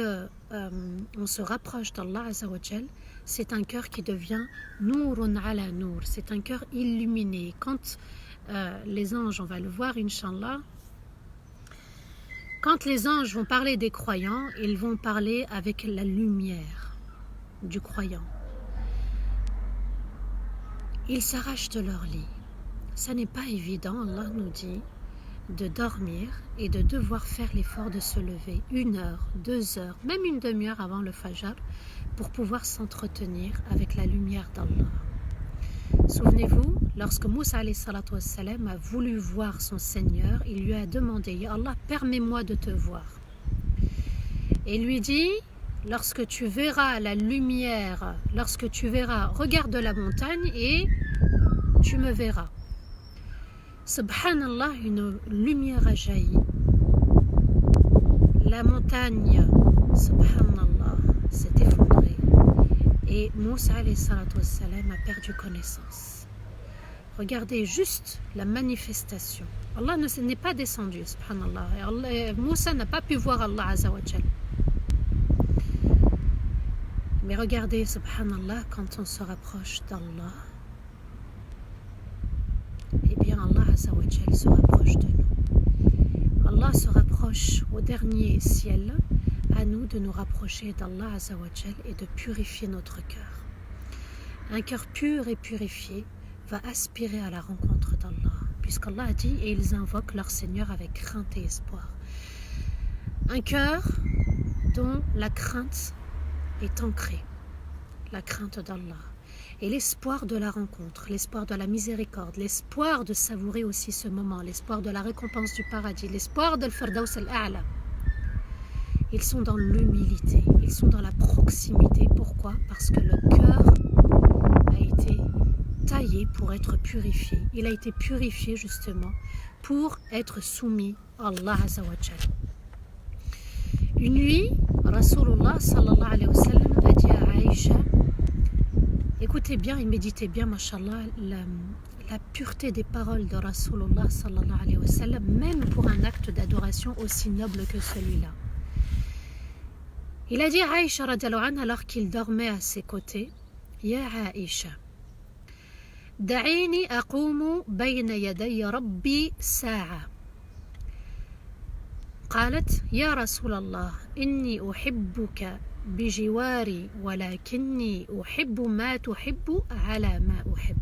on se rapproche d'Allah Azza wa Jal, c'est un cœur qui devient nourun ala nour. C'est un cœur illuminé. Quand les anges, on va le voir, Inch'Allah, quand les anges vont parler des croyants, ils vont parler avec la lumière du croyant. Ils s'arrachent de leur lit. Ça n'est pas évident, Allah nous dit, de dormir et de devoir faire l'effort de se lever 1 heure, 2 heures, même une demi-heure avant le Fajr pour pouvoir s'entretenir avec la lumière d'Allah. Souvenez-vous, lorsque Moussa alayhi salatu wassalam a voulu voir son Seigneur, il lui a demandé: Ya Allah, permets-moi de te voir. Et il lui dit: lorsque tu verras la lumière, lorsque tu verras, regarde la montagne et tu me verras. Subhanallah, une lumière a jailli. La montagne, subhanallah, s'est effondrée. Et Moussa alayhi salatu wassalam a perdu connaissance. Regardez juste la manifestation. Allah n'est pas descendu, subhanallah. Et Moussa n'a pas pu voir Allah azza wa jal. Mais regardez, subhanallah, quand on se rapproche d'Allah, eh bien Allah azza wa jal se rapproche de nous. Allah se rapproche au dernier ciel, à nous de nous rapprocher d'Allah azza wa jal et de purifier notre cœur. Un cœur pur et purifié va aspirer à la rencontre d'Allah, puisqu'Allah a dit, et ils invoquent leur Seigneur avec crainte et espoir. Un cœur dont la crainte est ancrée, la crainte d'Allah, et l'espoir de la rencontre, l'espoir de la miséricorde, l'espoir de savourer aussi ce moment, l'espoir de la récompense du paradis, l'espoir de l'Firdaus al-A'la. Ils sont dans l'humilité, ils sont dans la proximité. Pourquoi? Parce que le cœur a été taillé pour être purifié. Il a été purifié justement pour être soumis à Allah azza wa jal. Une nuit, Rasulullah sallallahu alayhi wa sallam a dit à Aïcha, écoutez bien et méditez bien, mashallah, la pureté des paroles de Rasulullah sallallahu alayhi wa sallam, même pour un acte d'adoration aussi noble que celui-là. Il a dit à Aïcha radiallahu anha alors qu'il dormait à ses côtés, Ya Aïcha, da'ini aqumu bayna yaday rabbi sa'a. قالت يا رسول الله إني أحبك بجواري ولكني أحب ما تحب على ما أحب.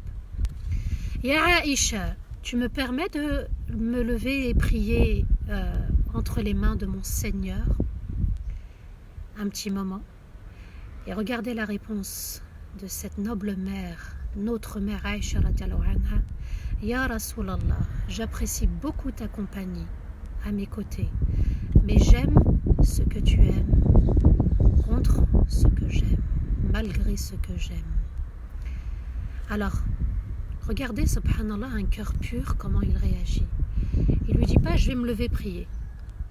Ya Aïcha, tu me permets de me lever et prier entre les mains de mon Seigneur un petit moment, et regardez la réponse de cette noble mère, notre mère Aïcha radiallahu anha. Ya Rasulallah, j'apprécie beaucoup ta compagnie à mes côtés, mais j'aime ce que tu aimes contre ce que j'aime, malgré ce que j'aime. Alors, regardez, subhanallah, un cœur pur, comment il réagit. Il lui dit pas, je vais me lever prier.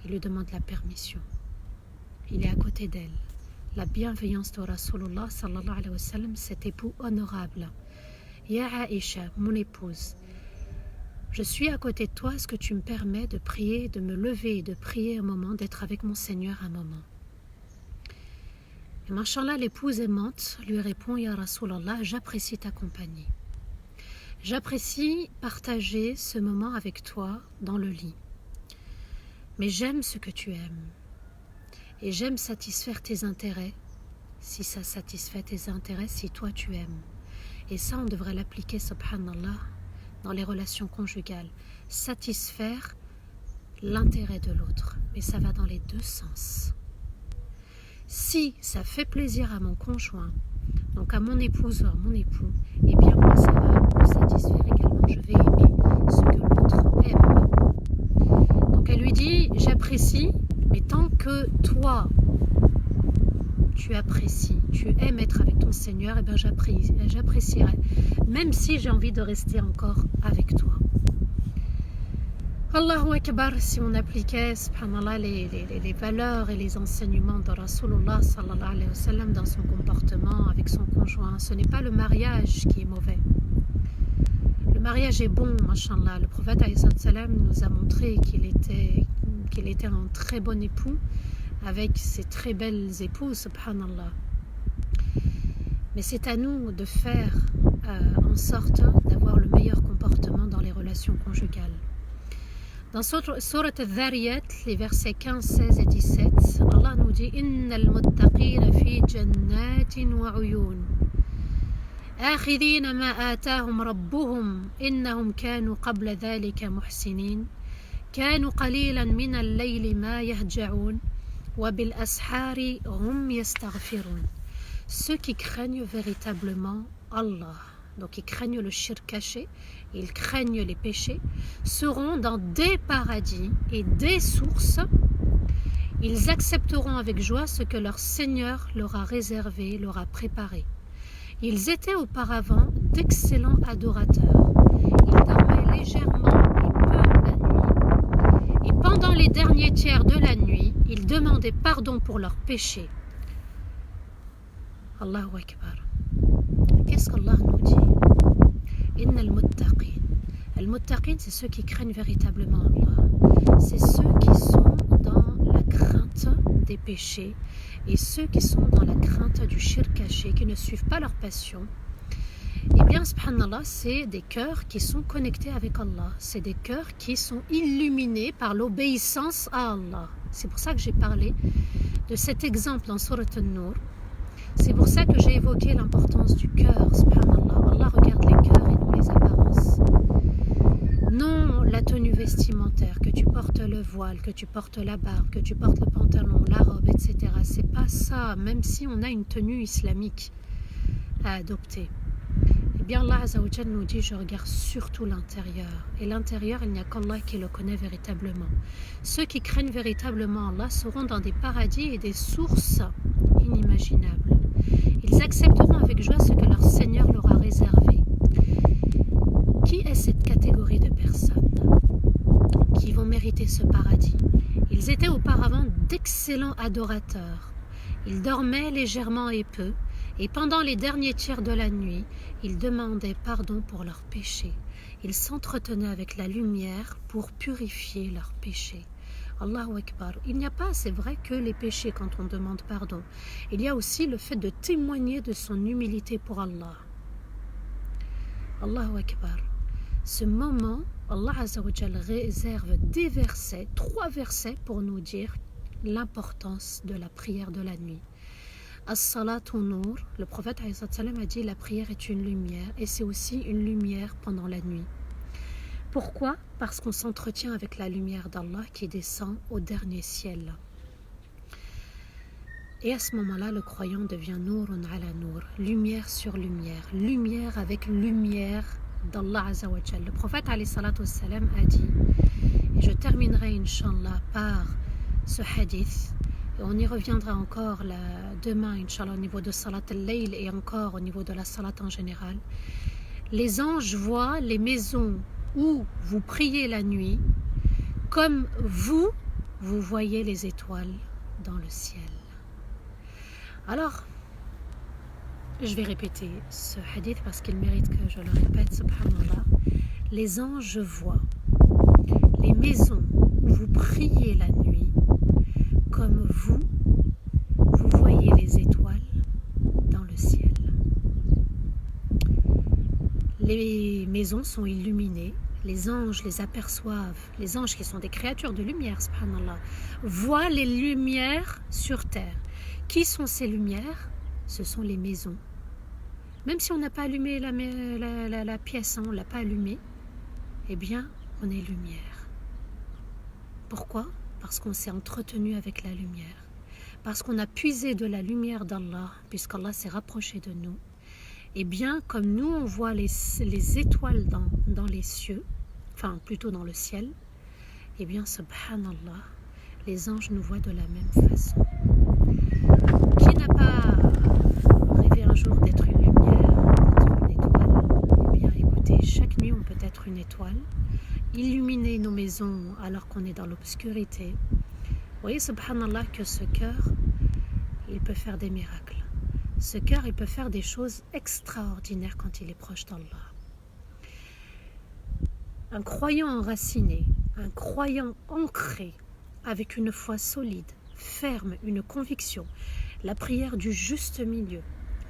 Il lui demande la permission. Il est à côté d'elle. La bienveillance de Rasulullah sallallahu alayhi wa sallam, cet époux honorable. Ya Aïcha, mon épouse, je suis à côté de toi, est-ce que tu me permets de prier, de me lever, de prier un moment, d'être avec mon Seigneur un moment? Et mashallah, l'épouse aimante lui répond, Ya Rasulallah, j'apprécie ta compagnie. J'apprécie partager ce moment avec toi dans le lit. Mais j'aime ce que tu aimes. Et j'aime satisfaire tes intérêts, si ça satisfait tes intérêts, si toi tu aimes. Et ça, on devrait l'appliquer, subhanallah, dans les relations conjugales. Satisfaire l'intérêt de l'autre. Mais ça va dans les deux sens. Si ça fait plaisir à mon conjoint, donc à mon épouse ou à mon époux, eh bien moi ça va me satisfaire également. Je vais aimer ce que l'autre aime. Donc elle lui dit, j'apprécie, mais tant que toi, tu apprécies, tu aimes être avec ton Seigneur, eh bien j'apprécierai, même si j'ai envie de rester encore avec toi. Allahu Akbar, si on appliquait, subhanallah, les valeurs et les enseignements de Rasulullah sallallahu alayhi wa sallam dans son comportement avec son conjoint, ce n'est pas le mariage qui est mauvais. Le mariage est bon, mashallah. Le prophète alayhi salam nous a montré qu'il était un très bon époux avec ses très belles épouses, subhanallah. Mais c'est à nous de faire en sorte d'avoir le meilleur comportement dans les relations conjugales. Dans Surat al-Dhariyat, les versets 15, 16 et 17, Allah nous dit Inna al-muttaqina fi jannatin wa uyun akhidina ma atahum rabbuhum innahum kanu qabla dhalika muhsinin kanu qalilan min al-layli ma yahja'un wa bil ashari hum yastaghfirun. Ceux qui craignent véritablement Allah, donc ils craignent le shirk caché, ils craignent les péchés, seront dans des paradis et des sources. Ils accepteront avec joie ce que leur Seigneur leur a réservé, leur a préparé. Ils étaient auparavant d'excellents adorateurs. Ils dormaient légèrement et peu la nuit. Et pendant les derniers tiers de la nuit, ils demandaient pardon pour leurs péchés. Allahu Akbar. qu'est-ce qu'Allah nous dit? Inna al-muttaqin. Al-muttaqin, c'est ceux qui craignent véritablement Allah. C'est ceux qui sont dans la crainte des péchés et ceux qui sont dans la crainte du shirk caché, qui ne suivent pas leur passion. Eh bien, subhanallah, c'est des cœurs qui sont connectés avec Allah. C'est des cœurs qui sont illuminés par l'obéissance à Allah. C'est pour ça que j'ai parlé de cet exemple dans Surat An-Nur. C'est pour ça que j'ai évoqué l'importance du cœur, subhanallah. Allah regarde les cœurs et non les apparences. Non la tenue vestimentaire, que tu portes le voile, que tu portes la barbe, que tu portes le pantalon, la robe, etc. C'est pas ça, même si on a une tenue islamique à adopter. Eh bien, Allah Azza wa Jalla nous dit, je regarde surtout l'intérieur. Et l'intérieur, il n'y a qu'Allah qui le connaît véritablement. Ceux qui craignent véritablement Allah seront dans des paradis et des sources inimaginables. Ils accepteront avec joie ce que leur Seigneur leur a réservé. Qui est cette catégorie de personnes qui vont mériter ce paradis? Ils étaient auparavant d'excellents adorateurs. Ils dormaient légèrement et peu, et pendant les derniers tiers de la nuit, ils demandaient pardon pour leurs péchés. Ils s'entretenaient avec la lumière pour purifier leurs péchés. Allahu Akbar. Il n'y a pas, c'est vrai, que les péchés quand on demande pardon. Il y a aussi le fait de témoigner de son humilité pour Allah. Allahu Akbar. Ce moment, Allah Azza wa Jalla réserve des versets, 3 versets pour nous dire l'importance de la prière de la nuit. As-salatu nur, le prophète a dit la prière est une lumière et c'est aussi une lumière pendant la nuit. Pourquoi? Parce qu'on s'entretient avec la lumière d'Allah qui descend au dernier ciel. Et à ce moment-là, le croyant devient nourun ala nour, lumière sur lumière, lumière avec lumière d'Allah Azza wa Jalla. Le prophète alayhi salatu wassalam a dit, et je terminerai Inch'Allah par ce hadith, et on y reviendra encore demain Inch'Allah au niveau de Salat al-Layl et encore au niveau de la Salat en général. Les anges voient les maisons où vous priez la nuit comme vous voyez les étoiles dans le ciel. Alors, je vais répéter ce hadith parce qu'il mérite que je le répète, subhanallah. Les anges voient les maisons où vous priez la nuit comme vous voyez les étoiles dans le ciel. Les maisons sont illuminées, les anges les aperçoivent, les anges qui sont des créatures de lumière, subhanallah, voient les lumières sur terre. Qui sont ces lumières? Ce sont les maisons. Même si on n'a pas allumé la pièce, on ne l'a pas allumée, eh bien, on est lumière. Pourquoi? Parce qu'on s'est entretenu avec la lumière. Parce qu'on a puisé de la lumière d'Allah, puisqu'Allah s'est rapproché de nous. Eh bien, comme nous, on voit les étoiles dans les cieux, enfin, plutôt dans le ciel, eh bien, subhanallah, les anges nous voient de la même façon. Qui n'a pas rêvé un jour d'être une lumière, d'être une étoile? Eh bien, écoutez, chaque nuit, on peut être une étoile, illuminer nos maisons alors qu'on est dans l'obscurité. Vous voyez, subhanallah, que ce cœur, il peut faire des miracles. Ce cœur, il peut faire des choses extraordinaires quand il est proche d'Allah. Un croyant enraciné, un croyant ancré, avec une foi solide, ferme, une conviction, la prière du juste milieu.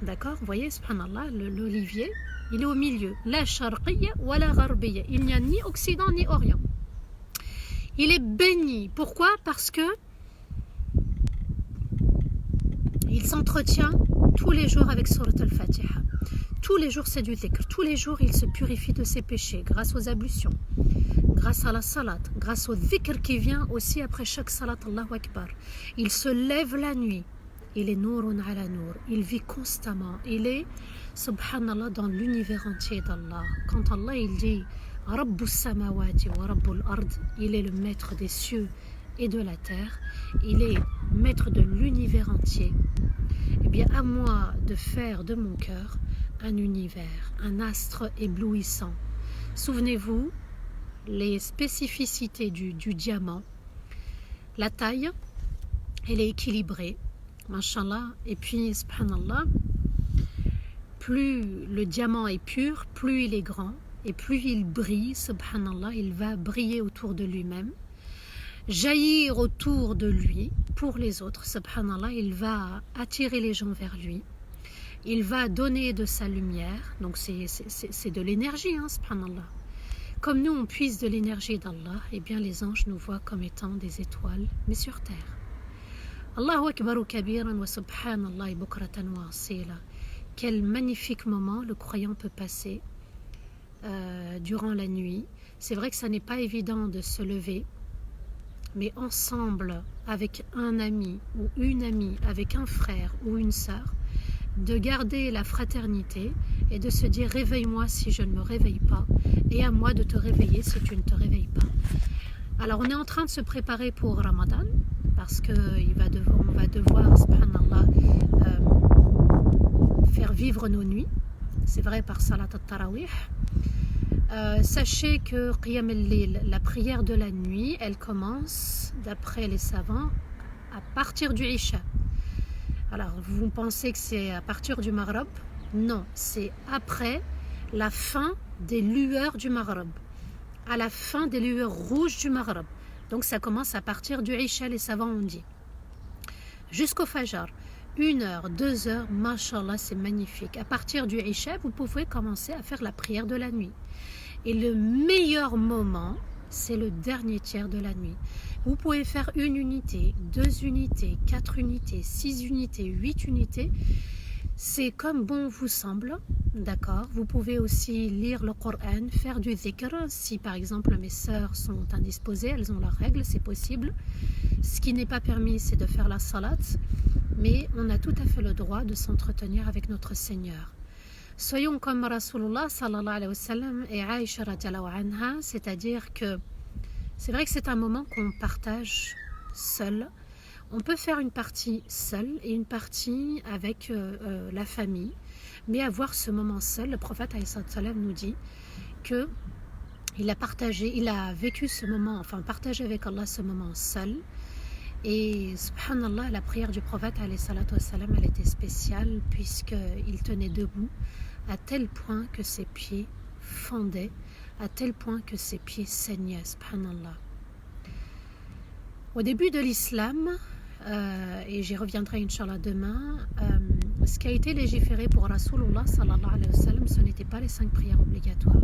D'accord? Vous voyez, subhanallah, l'olivier, il est au milieu. La sharqiyya wa la gharbiyya. Il n'y a ni Occident ni Orient. Il est béni. Pourquoi? Parce que il s'entretient tous les jours avec Surat al-Fatiha. Tous les jours, c'est du dhikr. Tous les jours, il se purifie de ses péchés grâce aux ablutions, grâce à la salat, grâce au dhikr qui vient aussi après chaque salat. Allahu Akbar. Il se lève la nuit. Il est nourun ala nour. Il vit constamment. Il est, subhanallah, dans l'univers entier d'Allah. Quand Allah, il dit Rabbus samawati wa rabbul ard, il est le maître des cieux et de la terre. Il est maître de l'univers entier. Eh bien, à moi de faire de mon cœur un univers, un astre éblouissant. Souvenez-vous, les spécificités du diamant, la taille, elle est équilibrée, mashallah, et puis, subhanallah, plus le diamant est pur, plus il est grand, et plus il brille, subhanallah, il va briller autour de lui-même, jaillir autour de lui pour les autres, subhanallah, il va attirer les gens vers lui, il va donner de sa lumière, donc c'est de l'énergie, hein, subhanallah. Comme nous on puise de l'énergie d'Allah, eh bien les anges nous voient comme étant des étoiles, mais sur terre. Allahu akbaru kabiran wa subhanallah bukratan wa asila. Quel magnifique moment le croyant peut passer durant la nuit. C'est vrai que ça n'est pas évident de se lever, mais ensemble, avec un ami ou une amie, avec un frère ou une sœur, de garder la fraternité et de se dire réveille-moi si je ne me réveille pas et à moi de te réveiller si tu ne te réveilles pas. Alors on est en train de se préparer pour Ramadan parce qu'on va devoir, subhanallah, faire vivre nos nuits. C'est vrai par Salat al-Tarawih. Sachez que Qiyam al-Layl, la prière de la nuit, elle commence, d'après les savants, à partir du Isha. Alors, vous pensez que c'est à partir du Maghrib? Non, c'est après la fin des lueurs du Maghrib, à la fin des lueurs rouges du Maghrib. Donc, ça commence à partir du Isha, les savants ont dit. Jusqu'au Fajr, 1 heure, 2 heures, mashallah, c'est magnifique. À partir du Isha, vous pouvez commencer à faire la prière de la nuit. Et le meilleur moment, c'est le dernier tiers de la nuit. Vous pouvez faire 1 unité, 2 unités, 4 unités, 6 unités, 8 unités. C'est comme bon vous semble, d'accord? Vous pouvez aussi lire le Coran, faire du dhikr. Si par exemple mes sœurs sont indisposées, elles ont leurs règles, c'est possible. Ce qui n'est pas permis, c'est de faire la salat. Mais on a tout à fait le droit de s'entretenir avec notre Seigneur. Soyons comme Rasulullah sallallahu alayhi wa sallam et Aïcha radiallahu anha, c'est-à-dire que c'est vrai que c'est un moment qu'on partage seul. On peut faire une partie seule et une partie avec la famille, mais avoir ce moment seul, le prophète alayhi salam nous dit que il a vécu ce moment, enfin partagé avec Allah ce moment seul. Et subhanallah, la prière du prophète alayhi salam, elle était spéciale puisqu'il tenait debout à tel point que ses pieds fendaient, à tel point que ses pieds saignaient, subhanallah. Au début de l'islam, et j'y reviendrai Inch'Allah demain, ce qui a été légiféré pour Rasulullah sallallahu alayhi wa sallam, ce n'était pas les 5 prières obligatoires.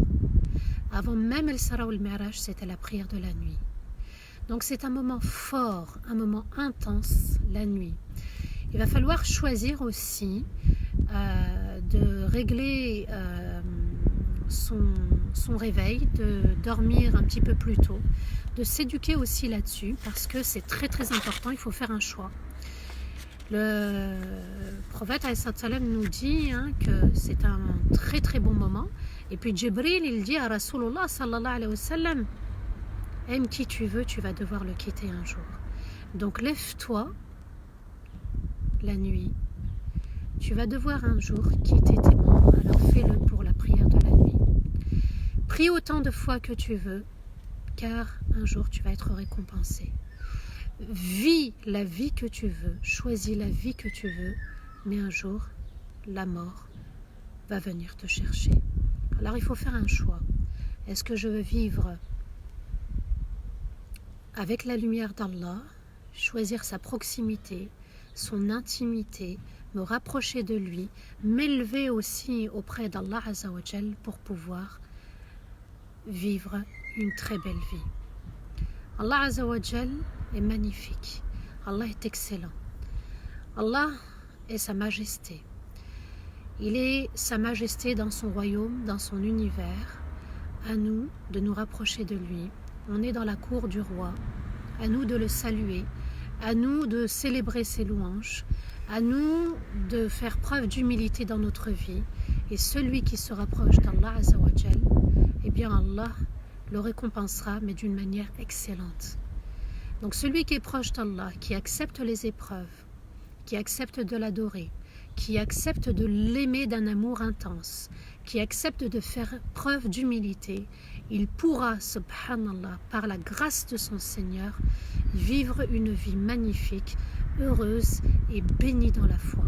Avant même el-Sara ou el-Mi'raj, c'était la prière de la nuit. Donc c'est un moment fort, un moment intense, la nuit. Il va falloir choisir aussi de régler son réveil, de dormir un petit peu plus tôt, de s'éduquer aussi là-dessus parce que c'est très très important, il faut faire un choix. Le prophète alayhi salam nous dit que c'est un très très bon moment. Et puis Jibril il dit à Rasulullah sallallahu alayhi wa sallam, aime qui tu veux, tu vas devoir le quitter un jour. Donc lève-toi la nuit. Tu vas devoir un jour quitter tes membres. Alors fais-le pour la prière de la nuit. Prie autant de fois que tu veux, car un jour tu vas être récompensé. Vis la vie que tu veux, choisis la vie que tu veux, mais un jour, la mort va venir te chercher. Alors il faut faire un choix. Est-ce que je veux vivre avec la lumière d'Allah, choisir sa proximité, son intimité, me rapprocher de lui, m'élever aussi auprès d'Allah Azza wa Jal pour pouvoir vivre une très belle vie. Allah Azza wa Jal est magnifique. Allah est excellent. Allah est sa majesté. Il est sa majesté dans son royaume, dans son univers. À nous de nous rapprocher de lui. On est dans la cour du roi, à nous de le saluer, à nous de célébrer ses louanges, à nous de faire preuve d'humilité dans notre vie. Et celui qui se rapproche d'Allah Azza wa Jal, eh bien Allah le récompensera, mais d'une manière excellente. Donc celui qui est proche d'Allah, qui accepte les épreuves, qui accepte de l'adorer, qui accepte de l'aimer d'un amour intense, qui accepte de faire preuve d'humilité, il pourra, subhanallah, par la grâce de son Seigneur, vivre une vie magnifique, heureuse et bénie dans la foi.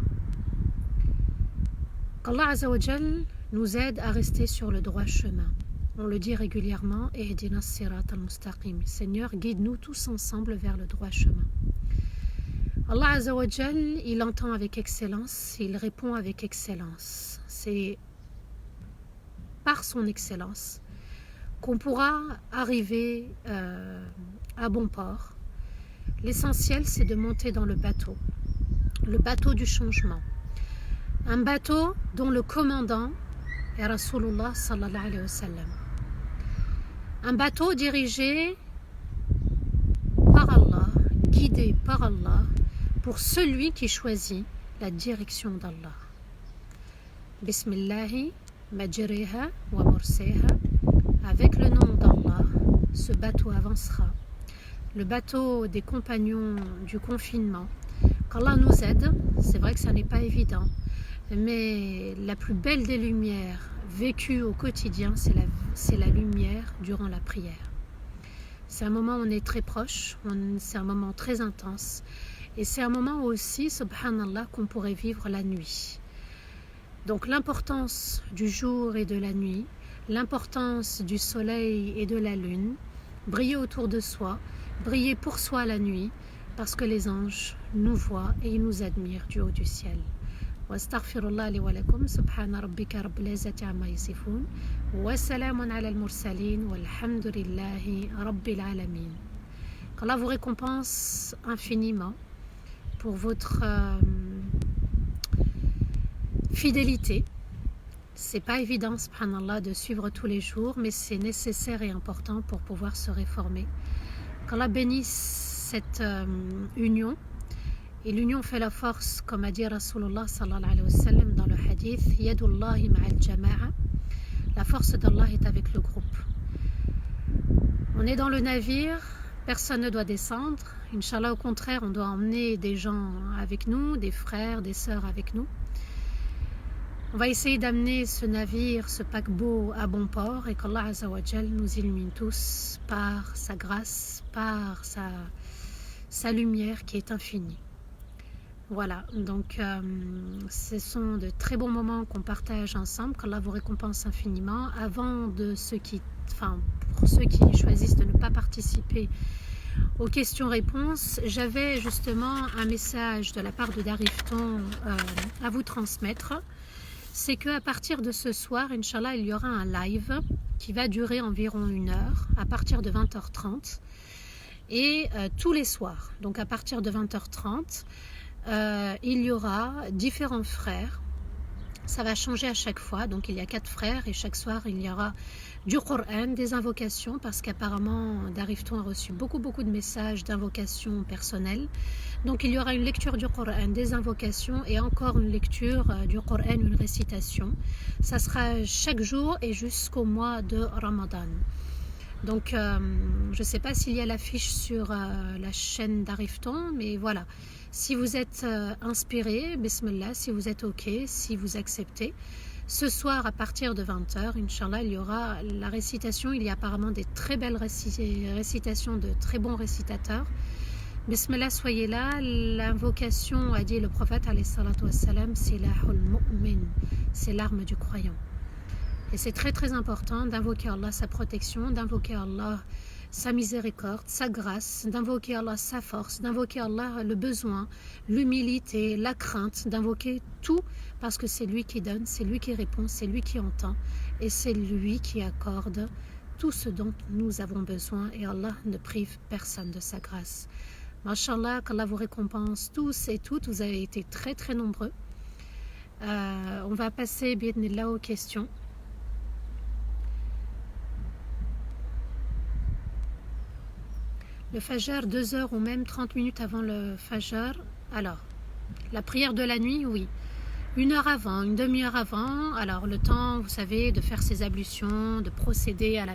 qu'Allah Azza wa Jal nous aide à rester sur le droit chemin. On le dit régulièrement, Ihdina as-sirat al-mustaqim. Seigneur, guide-nous tous ensemble vers le droit chemin. Allah Azza wa Jal, il entend avec excellence, il répond avec excellence. C'est par son excellence qu'on pourra arriver à bon port. L'essentiel, c'est de monter dans le bateau du changement. Un bateau dont le commandant est Rasulullah sallallahu alayhi wa sallam. Un bateau dirigé par Allah, guidé par Allah, pour celui qui choisit la direction d'Allah. Bismillahi majriha wa mursaha. Avec le nom d'Allah, ce bateau avancera. Le bateau des compagnons du confinement. Qu'Allah nous aide, c'est vrai que ça n'est pas évident, mais la plus belle des lumières vécues au quotidien, c'est la lumière durant la prière. C'est un moment où on est très proche, c'est un moment très intense, et c'est un moment aussi, subhanallah, qu'on pourrait vivre la nuit. Donc l'importance du jour et de la nuit, l'importance du soleil et de la lune, briller autour de soi, briller pour soi la nuit, parce que les anges nous voient et ils nous admirent du haut du ciel. Wastaghfirullah li wa lakum, subhana rabbika rabbil izzati amma yasifun, wa salamun ala al-mursalin, walhamdulillahi rabbil alamin. Qu'Allah vous récompense infiniment pour votre fidélité. C'est pas évident, subhanallah, de suivre tous les jours, mais c'est nécessaire et important pour pouvoir se réformer. Qu'Allah bénisse cette union, et l'union fait la force, comme a dit Rasulullah sallallahu alayhi wa sallam dans le hadith, Yadullahi ma'al jama'a, la force d'Allah est avec le groupe. On est dans le navire, personne ne doit descendre, Inch'Allah, au contraire, on doit emmener des gens avec nous, des frères, des sœurs avec nous. On va essayer d'amener ce navire, ce paquebot à bon port, et qu'Allah Azza wa Jal nous illumine tous par sa grâce, par sa lumière qui est infinie. Voilà, donc ce sont de très bons moments qu'on partage ensemble, qu'Allah vous récompense infiniment. Avant pour ceux qui choisissent de ne pas participer aux questions-réponses, j'avais justement un message de la part de Darifton à vous transmettre. C'est qu'à partir de ce soir, Inch'Allah, il y aura un live qui va durer environ 1 heure, à partir de 20h30. Et tous les soirs, donc à partir de 20h30, il y aura différents frères. Ça va changer à chaque fois, donc il y a 4 frères et chaque soir il y aura du Coran, des invocations, parce qu'apparemment Darifton a reçu beaucoup de messages d'invocations personnelles. Donc il y aura une lecture du Coran, des invocations et encore une lecture du Coran, une récitation. Ça sera chaque jour et jusqu'au mois de Ramadan. Donc je ne sais pas s'il y a l'affiche sur la chaîne d'Arifton, mais voilà. Si vous êtes inspiré, bismillah, si vous êtes ok, si vous acceptez, ce soir à partir de 20h, Inch'Allah, il y aura la récitation. Il y a apparemment des très belles récitations de très bons récitateurs. Bismillah, soyez là. L'invocation, a dit le prophète alayhi salatu wassalam, silahul mu'min, c'est l'arme du croyant. Et c'est très important d'invoquer Allah sa protection, d'invoquer Allah sa miséricorde, sa grâce, d'invoquer Allah sa force, d'invoquer Allah le besoin, l'humilité, la crainte, d'invoquer tout, parce que c'est lui qui donne, c'est lui qui répond, c'est lui qui entend et c'est lui qui accorde tout ce dont nous avons besoin, et Allah ne prive personne de sa grâce. Masha'Allah, qu'Allah vous récompense tous et toutes, vous avez été très nombreux. On va passer, bi'idhnillah, aux questions. Le Fajr, 2 heures ou même 30 minutes avant le Fajr. Alors, la prière de la nuit, oui. 1 heure avant, une demi-heure avant. Alors, le temps, vous savez, de faire ses ablutions, de procéder à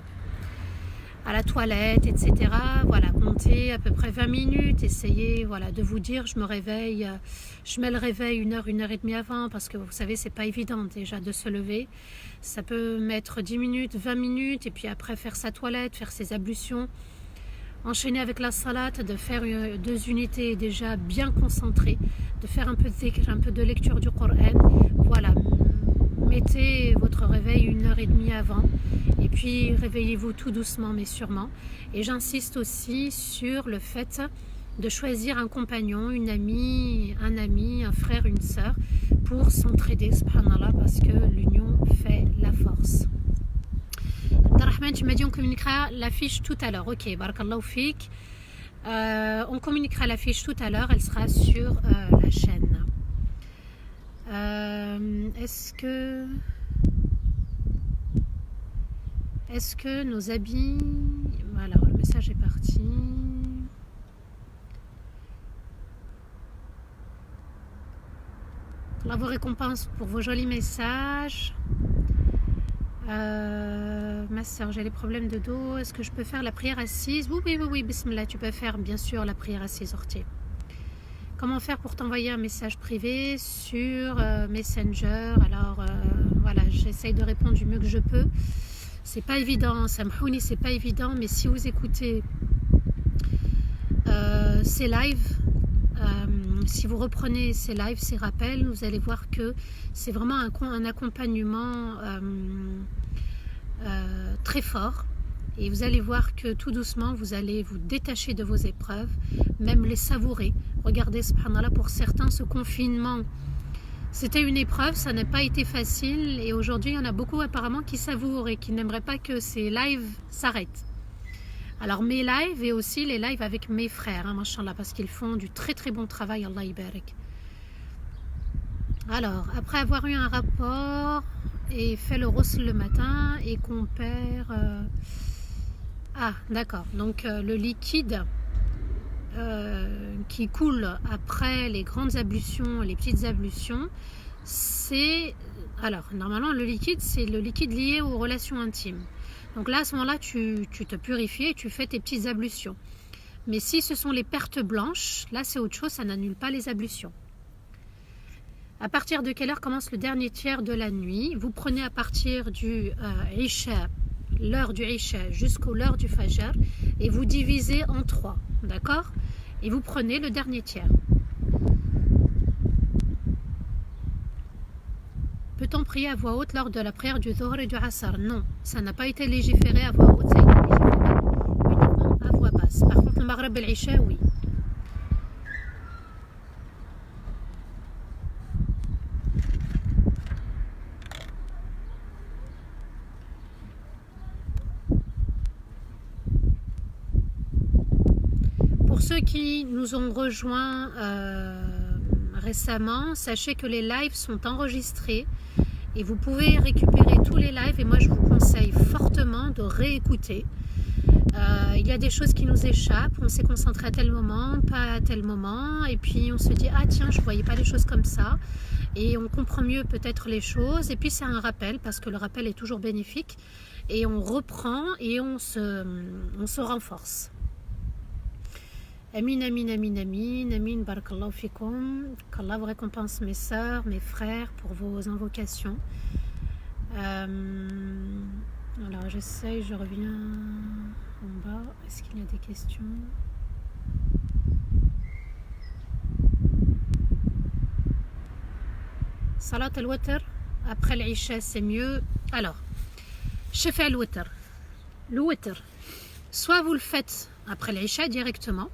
la toilette, etc. Voilà, comptez à peu près 20 minutes. Essayez, voilà, de vous dire, je me réveille, je mets le réveil 1 heure, 1 heure et demie avant, parce que vous savez, c'est pas évident déjà de se lever. Ça peut mettre 10 minutes, 20 minutes, et puis après faire sa toilette, faire ses ablutions. Enchaîner avec la salat, de faire 2 unités déjà bien concentrées, de faire un peu de lecture du Coran. Voilà, mettez votre réveil 1h30 avant et puis réveillez-vous tout doucement mais sûrement. Et j'insiste aussi sur le fait de choisir un compagnon, une amie, un ami, un frère, une sœur pour s'entraider, subhanallah, parce que l'union fait la force. Abdelrahman, tu m'as dit on communiquera l'affiche tout à l'heure. Ok, barakallahu fik. On communiquera l'affiche tout à l'heure, elle sera sur la chaîne. Est-ce que nos habits... Voilà, le message est parti. Allah vous récompense pour vos jolis messages. Ma soeur, j'ai les problèmes de dos. Est-ce que je peux faire la prière assise? Oui, bismillah, tu peux faire bien sûr la prière assise, Ortier. Comment faire pour t'envoyer un message privé sur Messenger? Alors voilà, j'essaye de répondre du mieux que je peux. C'est pas évident, Samhouni, c'est pas évident, mais si vous écoutez ces lives, si vous reprenez ces lives, ces rappels, vous allez voir que c'est vraiment un accompagnement très fort. Et vous allez voir que tout doucement, vous allez vous détacher de vos épreuves, même les savourer. Regardez, subhanallah, pour certains, ce confinement, c'était une épreuve, ça n'a pas été facile. Et aujourd'hui, il y en a beaucoup apparemment qui savourent et qui n'aimeraient pas que ces lives s'arrêtent. Alors mes lives et aussi les lives avec mes frères, hein, machallah, parce qu'ils font du très très bon travail, Allah ibarak. Alors, après avoir eu un rapport et fait le ghusl le matin et qu'on perd... Ah, d'accord. Donc le liquide qui coule après les grandes ablutions, les petites ablutions, c'est... Alors, normalement, le liquide, c'est le liquide lié aux relations intimes. Donc là, à ce moment-là, tu te purifies et tu fais tes petites ablutions. Mais si ce sont les pertes blanches, là, c'est autre chose, ça n'annule pas les ablutions. À partir de quelle heure commence le dernier tiers de la nuit? Vous prenez à partir du Isha, l'heure du Isha jusqu'à l'heure du Fajr et vous divisez en 3, d'accord? Et vous prenez le dernier tiers. Peut-on prier à voix haute lors de la prière du Dhuhr et du Asr? Non, ça n'a pas été légiféré à voix haute, ça a été légiféré uniquement à voix basse. Par contre, le Maghreb et l'Isha, oui. Pour ceux qui nous ont rejoints récemment, sachez que les lives sont enregistrés et vous pouvez récupérer tous les lives et moi je vous conseille fortement de réécouter. Il y a des choses qui nous échappent, on s'est concentré à tel moment, pas à tel moment, et puis on se dit ah tiens je ne voyais pas les choses comme ça, et on comprend mieux peut-être les choses, et puis c'est un rappel parce que le rappel est toujours bénéfique, et on reprend et on se renforce. Amin, amin, amin, amin, amin, barakallahu fikum. Qu'Allah vous récompense mes sœurs, mes frères pour vos invocations. Alors j'essaye, je reviens en bas. Est-ce qu'il y a des questions? Salat al-Witr, après l'Isha c'est mieux. Alors, Shafa al-Witr. Le Witr, soit vous le faites après l'Isha directement.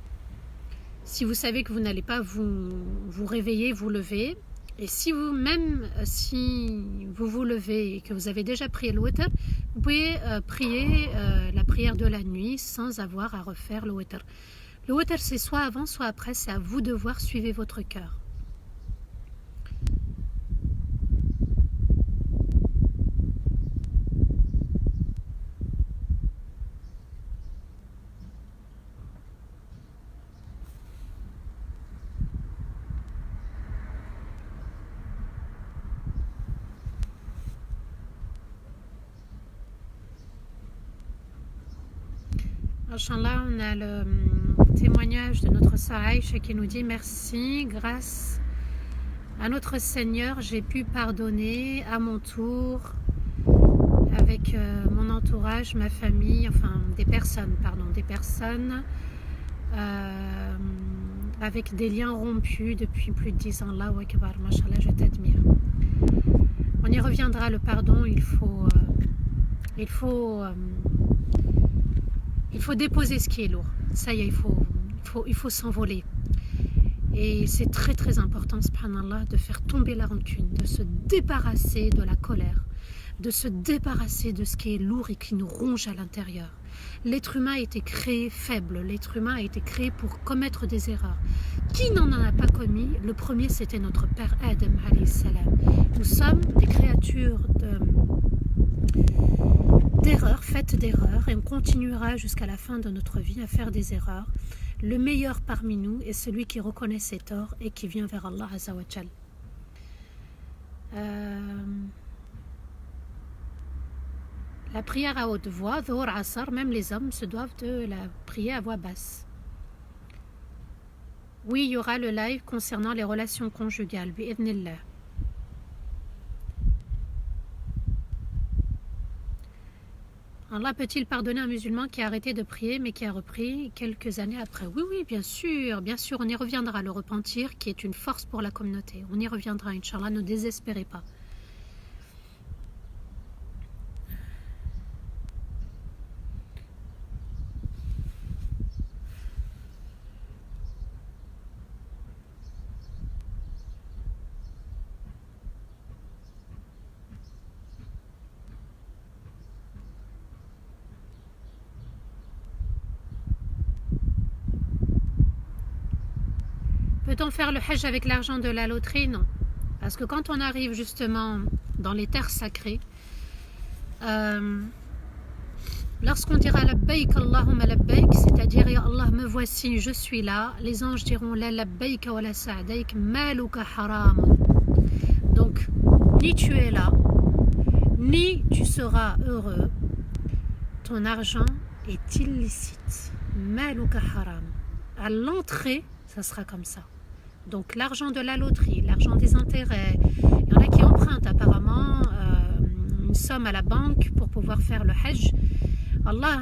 Si vous savez que vous n'allez pas vous réveiller, vous lever. Et si vous vous levez et que vous avez déjà prié le witr, vous pouvez prier la prière de la nuit sans avoir à refaire le witr. Le witr, c'est soit avant, soit après. C'est à vous de voir, suivez votre cœur. Inch'Allah, on a le témoignage de notre sœur Aïcha qui nous dit merci, grâce à notre Seigneur, j'ai pu pardonner à mon tour avec mon entourage, ma famille, enfin des personnes avec des liens rompus depuis plus de 10 ans. Allahu Akbar, Mashallah, je t'admire. On y reviendra, le pardon, il faut déposer ce qui est lourd. Ça y est, il faut s'envoler. Et c'est très très important, subhanallah, de faire tomber la rancune, de se débarrasser de la colère, de se débarrasser de ce qui est lourd et qui nous ronge à l'intérieur. L'être humain a été créé faible, l'être humain a été créé pour commettre des erreurs. Qui n'en a pas commis? Le premier, c'était notre père Adam, alayhi salam. Nous sommes des créatures d'erreurs, faites d'erreurs, et on continuera jusqu'à la fin de notre vie à faire des erreurs. Le meilleur parmi nous est celui qui reconnaît ses torts et qui vient vers Allah Azza wa Jal. La prière à haute voix, Dhuhr, Asr, même les hommes se doivent de la prier à voix basse. Oui, il y aura le live concernant les relations conjugales, bi'idhnillah. Allah peut-il pardonner un musulman qui a arrêté de prier mais qui a repris quelques années après? Oui, oui, bien sûr, on y reviendra. Le repentir qui est une force pour la communauté. On y reviendra, Inch'Allah, ne désespérez pas. Peut-on faire le hajj avec l'argent de la loterie? Non. Parce que quand on arrive justement dans les terres sacrées, lorsqu'on dira labbaik Allahumma labbaik, c'est-à-dire ya Allah me voici, je suis là, les anges diront la labbaik wa la sa'daik maluka haram. Donc, ni tu es là, ni tu seras heureux, ton argent est illicite. Maluka haram. À l'entrée, ça sera comme ça. Donc l'argent de la loterie, l'argent des intérêts, il y en a qui empruntent apparemment une somme à la banque pour pouvoir faire le hajj. Allah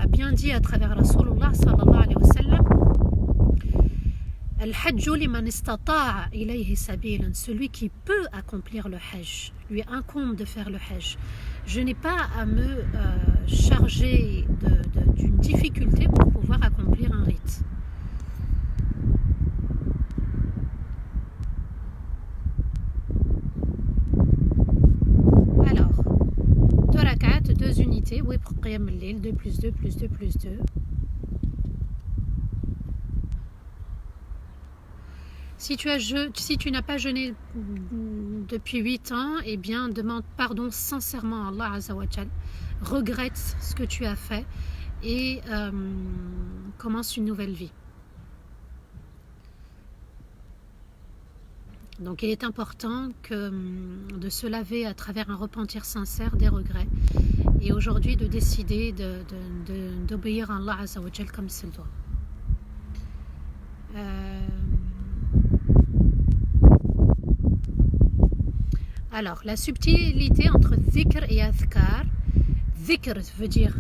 a bien dit à travers Rasulullah sallallahu alayhi wa sallam, Al-hajju liman istata'a ilayhi sabilan, celui qui peut accomplir le hajj, lui incombe de faire le hajj. Je n'ai pas à me charger d'une difficulté pour pouvoir accomplir un rite. Alors, 2 rak'at, 2 unités, oui, pour Qiyam al-Layl, 2 plus 2 plus 2 plus 2. Si tu n'as pas jeûné depuis 8 ans, eh bien, demande pardon sincèrement à Allah Azza wa Jal. Regrette ce que tu as fait et commence une nouvelle vie. Donc, il est important de se laver à travers un repentir sincère des regrets et aujourd'hui de décider d'obéir à Allah Azza wa Jal comme c'est le doit. Alors, la subtilité entre dhikr et adhkar. Dhikr veut dire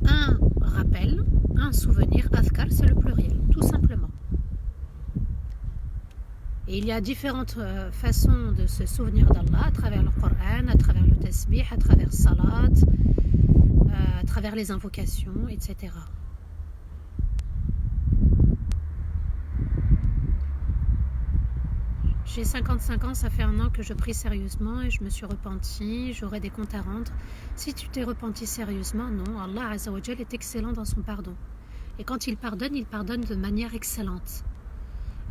un rappel, un souvenir. Adhkar, c'est le pluriel, tout simplement. Et il y a différentes façons de se souvenir d'Allah à travers le Coran, à travers le tasbih, à travers salat, à travers les invocations, etc. J'ai 55 ans, ça fait 1 an que je prie sérieusement et je me suis repentie, j'aurai des comptes à rendre. Si tu t'es repenti sérieusement, non, Allah Azza wa Jal est excellent dans son pardon. Et quand il pardonne de manière excellente.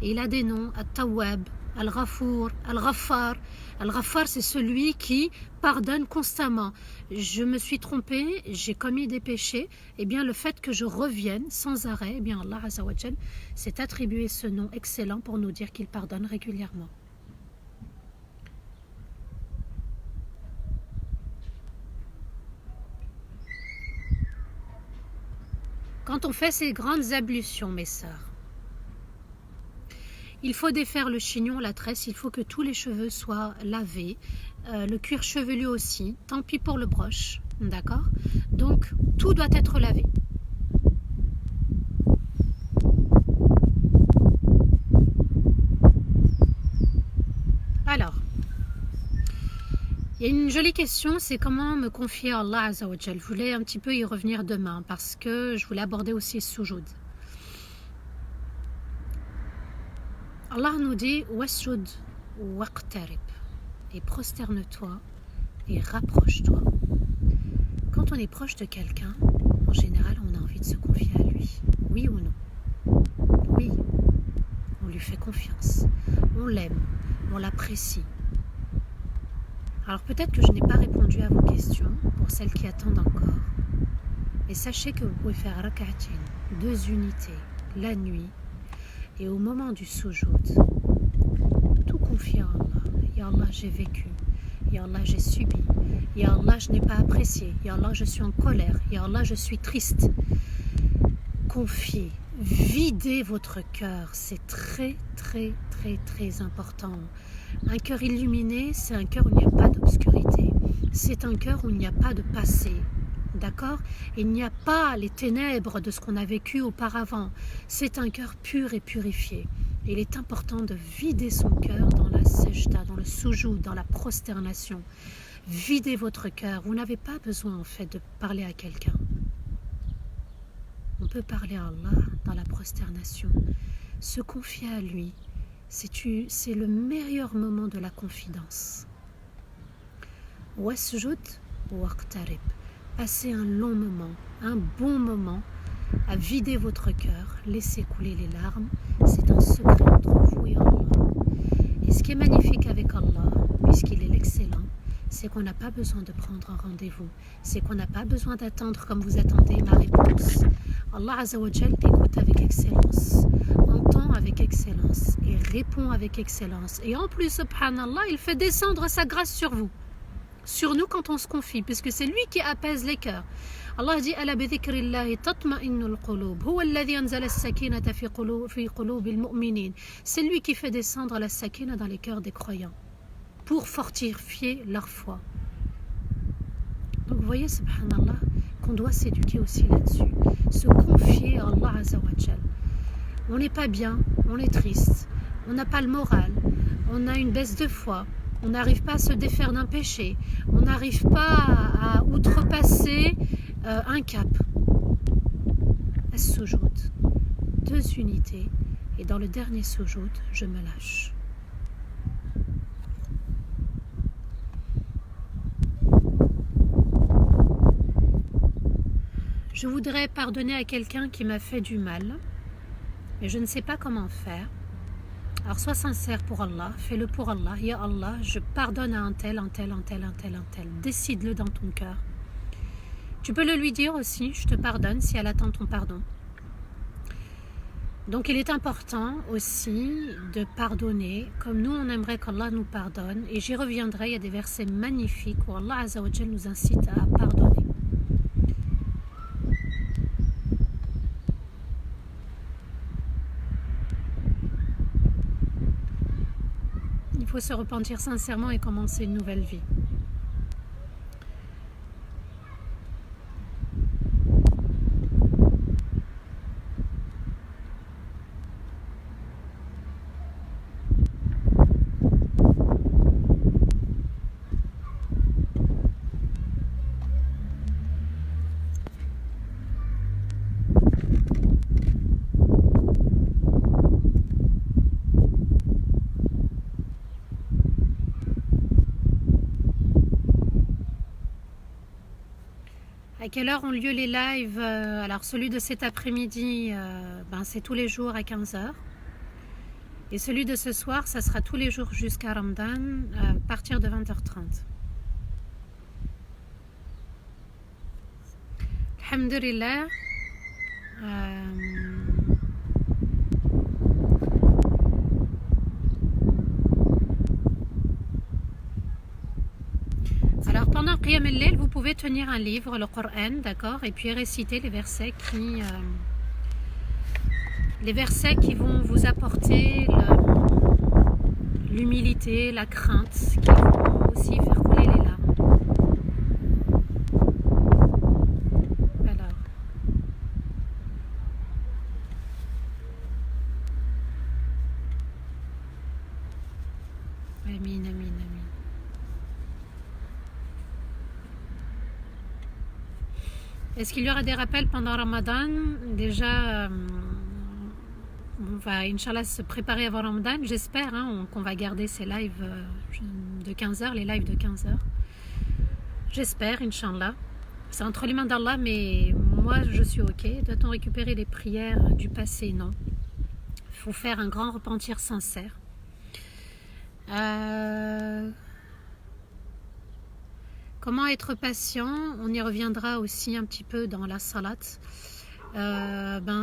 Et il a des noms, At-Tawwab, Al-Ghafour, Al-Ghaffar. Al-Ghaffar, c'est celui qui pardonne constamment. Je me suis trompée, j'ai commis des péchés. Eh bien, le fait que je revienne sans arrêt, eh bien, Allah Azza wa Jal s'est attribué ce nom excellent pour nous dire qu'il pardonne régulièrement. Quand on fait ces grandes ablutions, mes sœurs, il faut défaire le chignon, la tresse, il faut que tous les cheveux soient lavés, le cuir chevelu aussi, tant pis pour le broche, d'accord? Donc, tout doit être lavé. Alors, Il y a une jolie question, c'est comment me confier à Allah Azza wa Jal. Je voulais un petit peu y revenir demain parce que je voulais aborder aussi le sujoud. Allah nous dit wasjud waqtarib, et prosterne-toi et rapproche-toi. Quand on est proche de quelqu'un, en général, on a envie de se confier à lui. Oui ou non? Oui, on lui fait confiance, on l'aime, on l'apprécie. Alors peut-être que je n'ai pas répondu à vos questions, pour celles qui attendent encore. Mais sachez que vous pouvez faire rak'atin, 2 unités, la nuit, et au moment du sujoud, tout confier à Allah. Ya Allah, j'ai vécu. Ya Allah, j'ai subi. Ya Allah, je n'ai pas apprécié. Ya Allah, je suis en colère. Ya Allah, je suis triste. Confiez, videz votre cœur. C'est très, très, très, très important. Un cœur illuminé, c'est un cœur où il n'y a pas d'obscurité. C'est un cœur où il n'y a pas de passé. D'accord? Il n'y a pas les ténèbres de ce qu'on a vécu auparavant. C'est un cœur pur et purifié. Il est important de vider son cœur dans la sejda, dans le sujoud, dans la prosternation. Videz votre cœur. Vous n'avez pas besoin en fait de parler à quelqu'un. On peut parler à Allah dans la prosternation. Se confier à lui, c'est le meilleur moment de la confidence. Wasjud waqtarib. Passez un long moment, un bon moment à vider votre cœur, laissez couler les larmes. C'est un secret entre vous et Allah. Et ce qui est magnifique avec Allah, puisqu'il est l'excellent, c'est qu'on n'a pas besoin de prendre un rendez-vous. C'est qu'on n'a pas besoin d'attendre comme vous attendez ma réponse. Allah Azza wa Jal écoute avec excellence, entend avec excellence et répond avec excellence. Et en plus, subhanallah, il fait descendre sa grâce sur vous. Sur nous quand on se confie, puisque c'est lui qui apaise les cœurs. Allah dit ala bi dhikrillahi tatma'innul qulub huwa alladhi anzala as-sakinata fi qulubil mu'minin. C'est lui qui fait descendre la sakina dans les cœurs des croyants pour fortifier leur foi. Donc vous voyez, subhanallah, qu'on doit s'éduquer aussi là-dessus, se confier à Allah Azza wa Jal. On n'est pas bien, on est triste, on n'a pas le moral, on a une baisse de foi, on n'arrive pas à se défaire d'un péché, on n'arrive pas à outrepasser un cap. As-sujoud, 2 unités, et dans le dernier sujoud, je me lâche. Je voudrais pardonner à quelqu'un qui m'a fait du mal, mais je ne sais pas comment faire. Alors sois sincère pour Allah, fais-le pour Allah. Ya Allah, je pardonne à un tel, un tel, un tel, un tel, un tel. Décide-le dans ton cœur. Tu peux le lui dire aussi, je te pardonne si elle attend ton pardon. Donc il est important aussi de pardonner, comme nous on aimerait qu'Allah nous pardonne. Et j'y reviendrai, il y a des versets magnifiques où Allah Azza wa Jal nous incite à pardonner. Il faut se repentir sincèrement et commencer une nouvelle vie. À quelle heure ont lieu les lives? Alors celui de cet après-midi, c'est tous les jours à 15h. Et celui de ce soir, ça sera tous les jours jusqu'à Ramadan, à partir de 20h30. Alhamdulillah. Alors pendant Qiyam al-Layl, vous pouvez tenir un livre, le Coran, d'accord, et puis réciter les versets qui vont vous apporter l'humilité, la crainte, qui vont aussi faire couler les larmes. Alors. Amin, amin, amin. Est-ce qu'il y aura des rappels pendant Ramadan? Déjà, on va, Inch'Allah, se préparer avant Ramadan. J'espère qu'on va garder ces lives de 15h, les lives de 15h. J'espère, Inch'Allah. C'est entre les mains d'Allah, mais moi, je suis OK. Doit-on récupérer les prières du passé? Non. Il faut faire un grand repentir sincère. Comment être patient? On y reviendra aussi un petit peu dans la salat.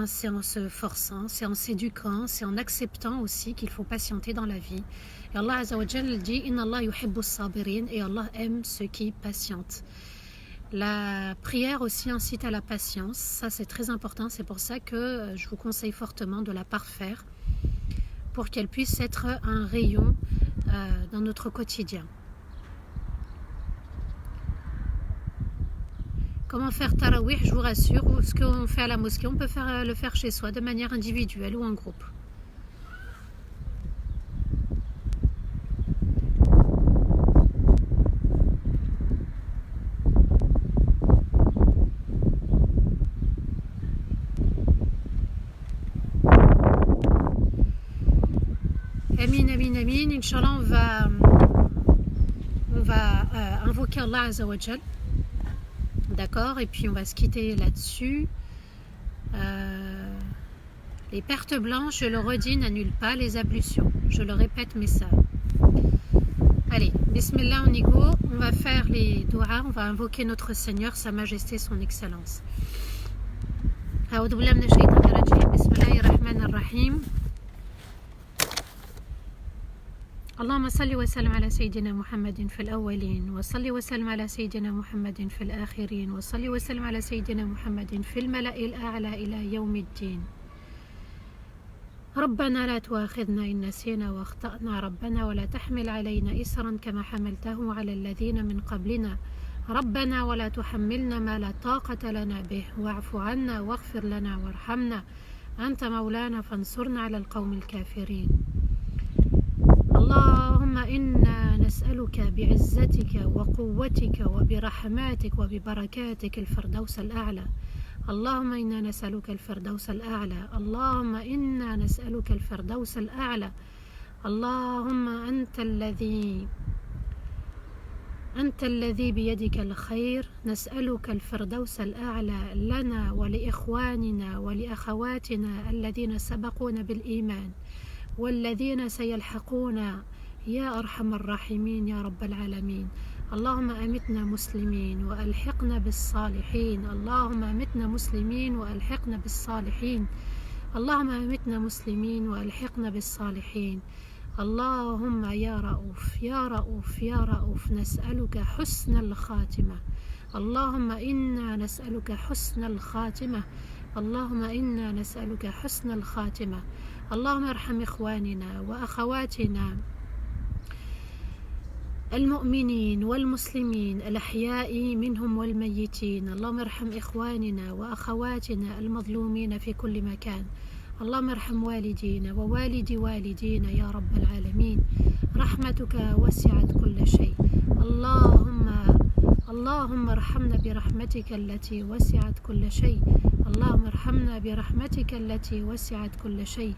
C'est en se forçant, c'est en s'éduquant, c'est en acceptant aussi qu'il faut patienter dans la vie. Et Allah Azza wa Jal dit Inna Allah yuhibbu sabirin, et Allah aime ceux qui patientent. La prière aussi incite à la patience, ça c'est très important, c'est pour ça que je vous conseille fortement de la parfaire pour qu'elle puisse être un rayon dans notre quotidien. Comment faire tarawih? Je vous rassure, ce qu'on fait à la mosquée, on peut le faire chez soi de manière individuelle ou en groupe. Amin, amin, amin. Inch'Allah, on va invoquer Allah Azza wa Jal. D'accord, et puis on va se quitter là-dessus. Les pertes blanches, je le redis, n'annulent pas les ablutions. Je le répète, mais ça. Allez, bismillah, on y go. On va faire les doigts, on va invoquer notre Seigneur, Sa Majesté, Son Excellence. A'oudhu billahi minash shaytanir rajim. Bismillahir rahmanir rahim. اللهم صل وسلم على سيدنا محمد في الأولين وصل وسلم على سيدنا محمد في الآخرين وصل وسلم على سيدنا محمد في الملأ الأعلى إلى يوم الدين. ربنا لا تؤاخذنا إن نسينا واخطأنا ربنا ولا تحمل علينا إصرا كما حملته على الذين من قبلنا ربنا ولا تحملنا ما لا طاقة لنا به واعف عنا واغفر لنا وارحمنا أنت مولانا فانصرنا على القوم الكافرين. اللهم إنا نسألك بعزتك وقوتك وبرحماتك وببركاتك الفردوس الأعلى. اللهم إنا نسألك الفردوس الأعلى. اللهم إنا نسألك الفردوس الأعلى. اللهم أنت الذي بيدك الخير، نسألك الفردوس الأعلى لنا ولإخواننا ولأخواتنا الذين سبقونا بالإيمان والذين سيلحقون يا أرحم الراحمين يا رب العالمين. اللهم أمتنا مسلمين وألحقنا بالصالحين. اللهم أمتنا مسلمين وألحقنا بالصالحين. اللهم أمتنا مسلمين وألحقنا بالصالحين. اللهم يا رؤوف يا رؤوف يا رؤوف نسألك حسن الخاتمة. اللهم إنا نسألك حسن الخاتمة. اللهم إنا نسألك حسن الخاتمة. اللهم ارحم إخواننا وأخواتنا المؤمنين والمسلمين الأحياء منهم والميتين. اللهم ارحم إخواننا وأخواتنا المظلومين في كل مكان. اللهم ارحم والدينا ووالدي والدينا يا رب العالمين. رحمتك وسعت كل شيء. اللهم ارحمنا برحمتك التي وسعت كل شيء. اللهم ارحمنا برحمتك التي وسعت كل شيء.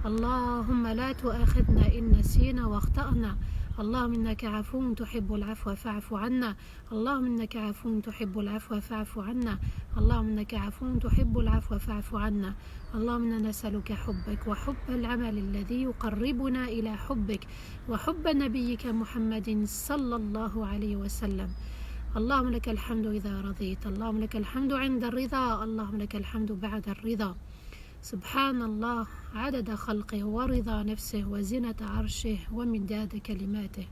اللهم لا تؤاخذنا إن نسينا واخطأنا. اللهم إنك عفو تحب العفو فاعف عنا. اللهم إنك عفو تحب العفو فاعف عنا. اللهم إنك عفو تحب العفو فاعف عنا. اللهم إنا نسألك حبك وحب العمل الذي يقربنا إلى حبك وحب نبيك محمد صلى الله عليه وسلم. اللهم لك الحمد إذا رضيت. اللهم لك الحمد عند الرضا. اللهم لك الحمد بعد الرضا. سبحان الله عدد خلقه ورضا نفسه وزنة عرشه ومداد كلماته.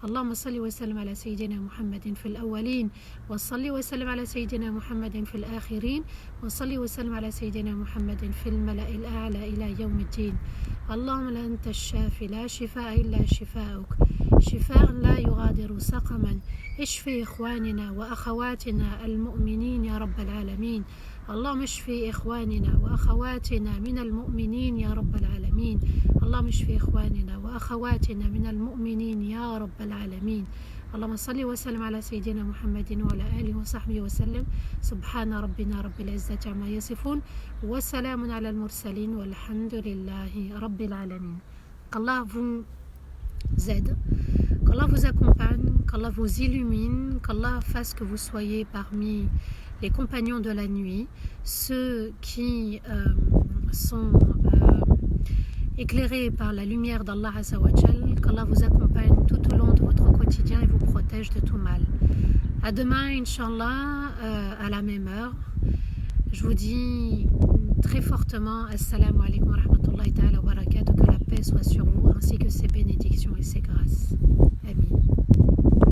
اللهم صل وسلم على سيدنا محمد في الأولين وصل وسلم على سيدنا محمد في الآخرين وصل وسلم على سيدنا محمد في الملأ الأعلى إلى يوم الدين. اللهم لا أنت الشافي لا شفاء إلا شفاءك شفاء لا يغادر سقما. اشفي إخواننا وأخواتنا المؤمنين يا رب العالمين. اللهم اشفي إخواننا وأخواتنا من المؤمنين يا رب العالمين. اللهم اشفي إخواننا وأخواتنا من المؤمنين يا رب العالمين. اللهم صل وسلم على سيدنا محمد وعلى آله وصحبه وسلم. سبحان ربنا رب العزة عما يصفون وسلام على المرسلين والحمد لله رب العالمين. Qu'Allah vous aide, qu'Allah vous accompagne, qu'Allah vous illumine, qu'Allah fasse que vous soyez parmi les compagnons de la nuit, ceux qui sont éclairés par la lumière d'Allah Azza wa Jal, qu'Allah vous accompagne tout au long de votre quotidien et vous protège de tout mal. À demain, Inch'Allah, à la même heure. Je vous dis très fortement Assalamu alaikum wa rahmatullahi ta'ala wa barakatuh, que la paix soit sur vous ainsi que ses bénédictions et ses grâces.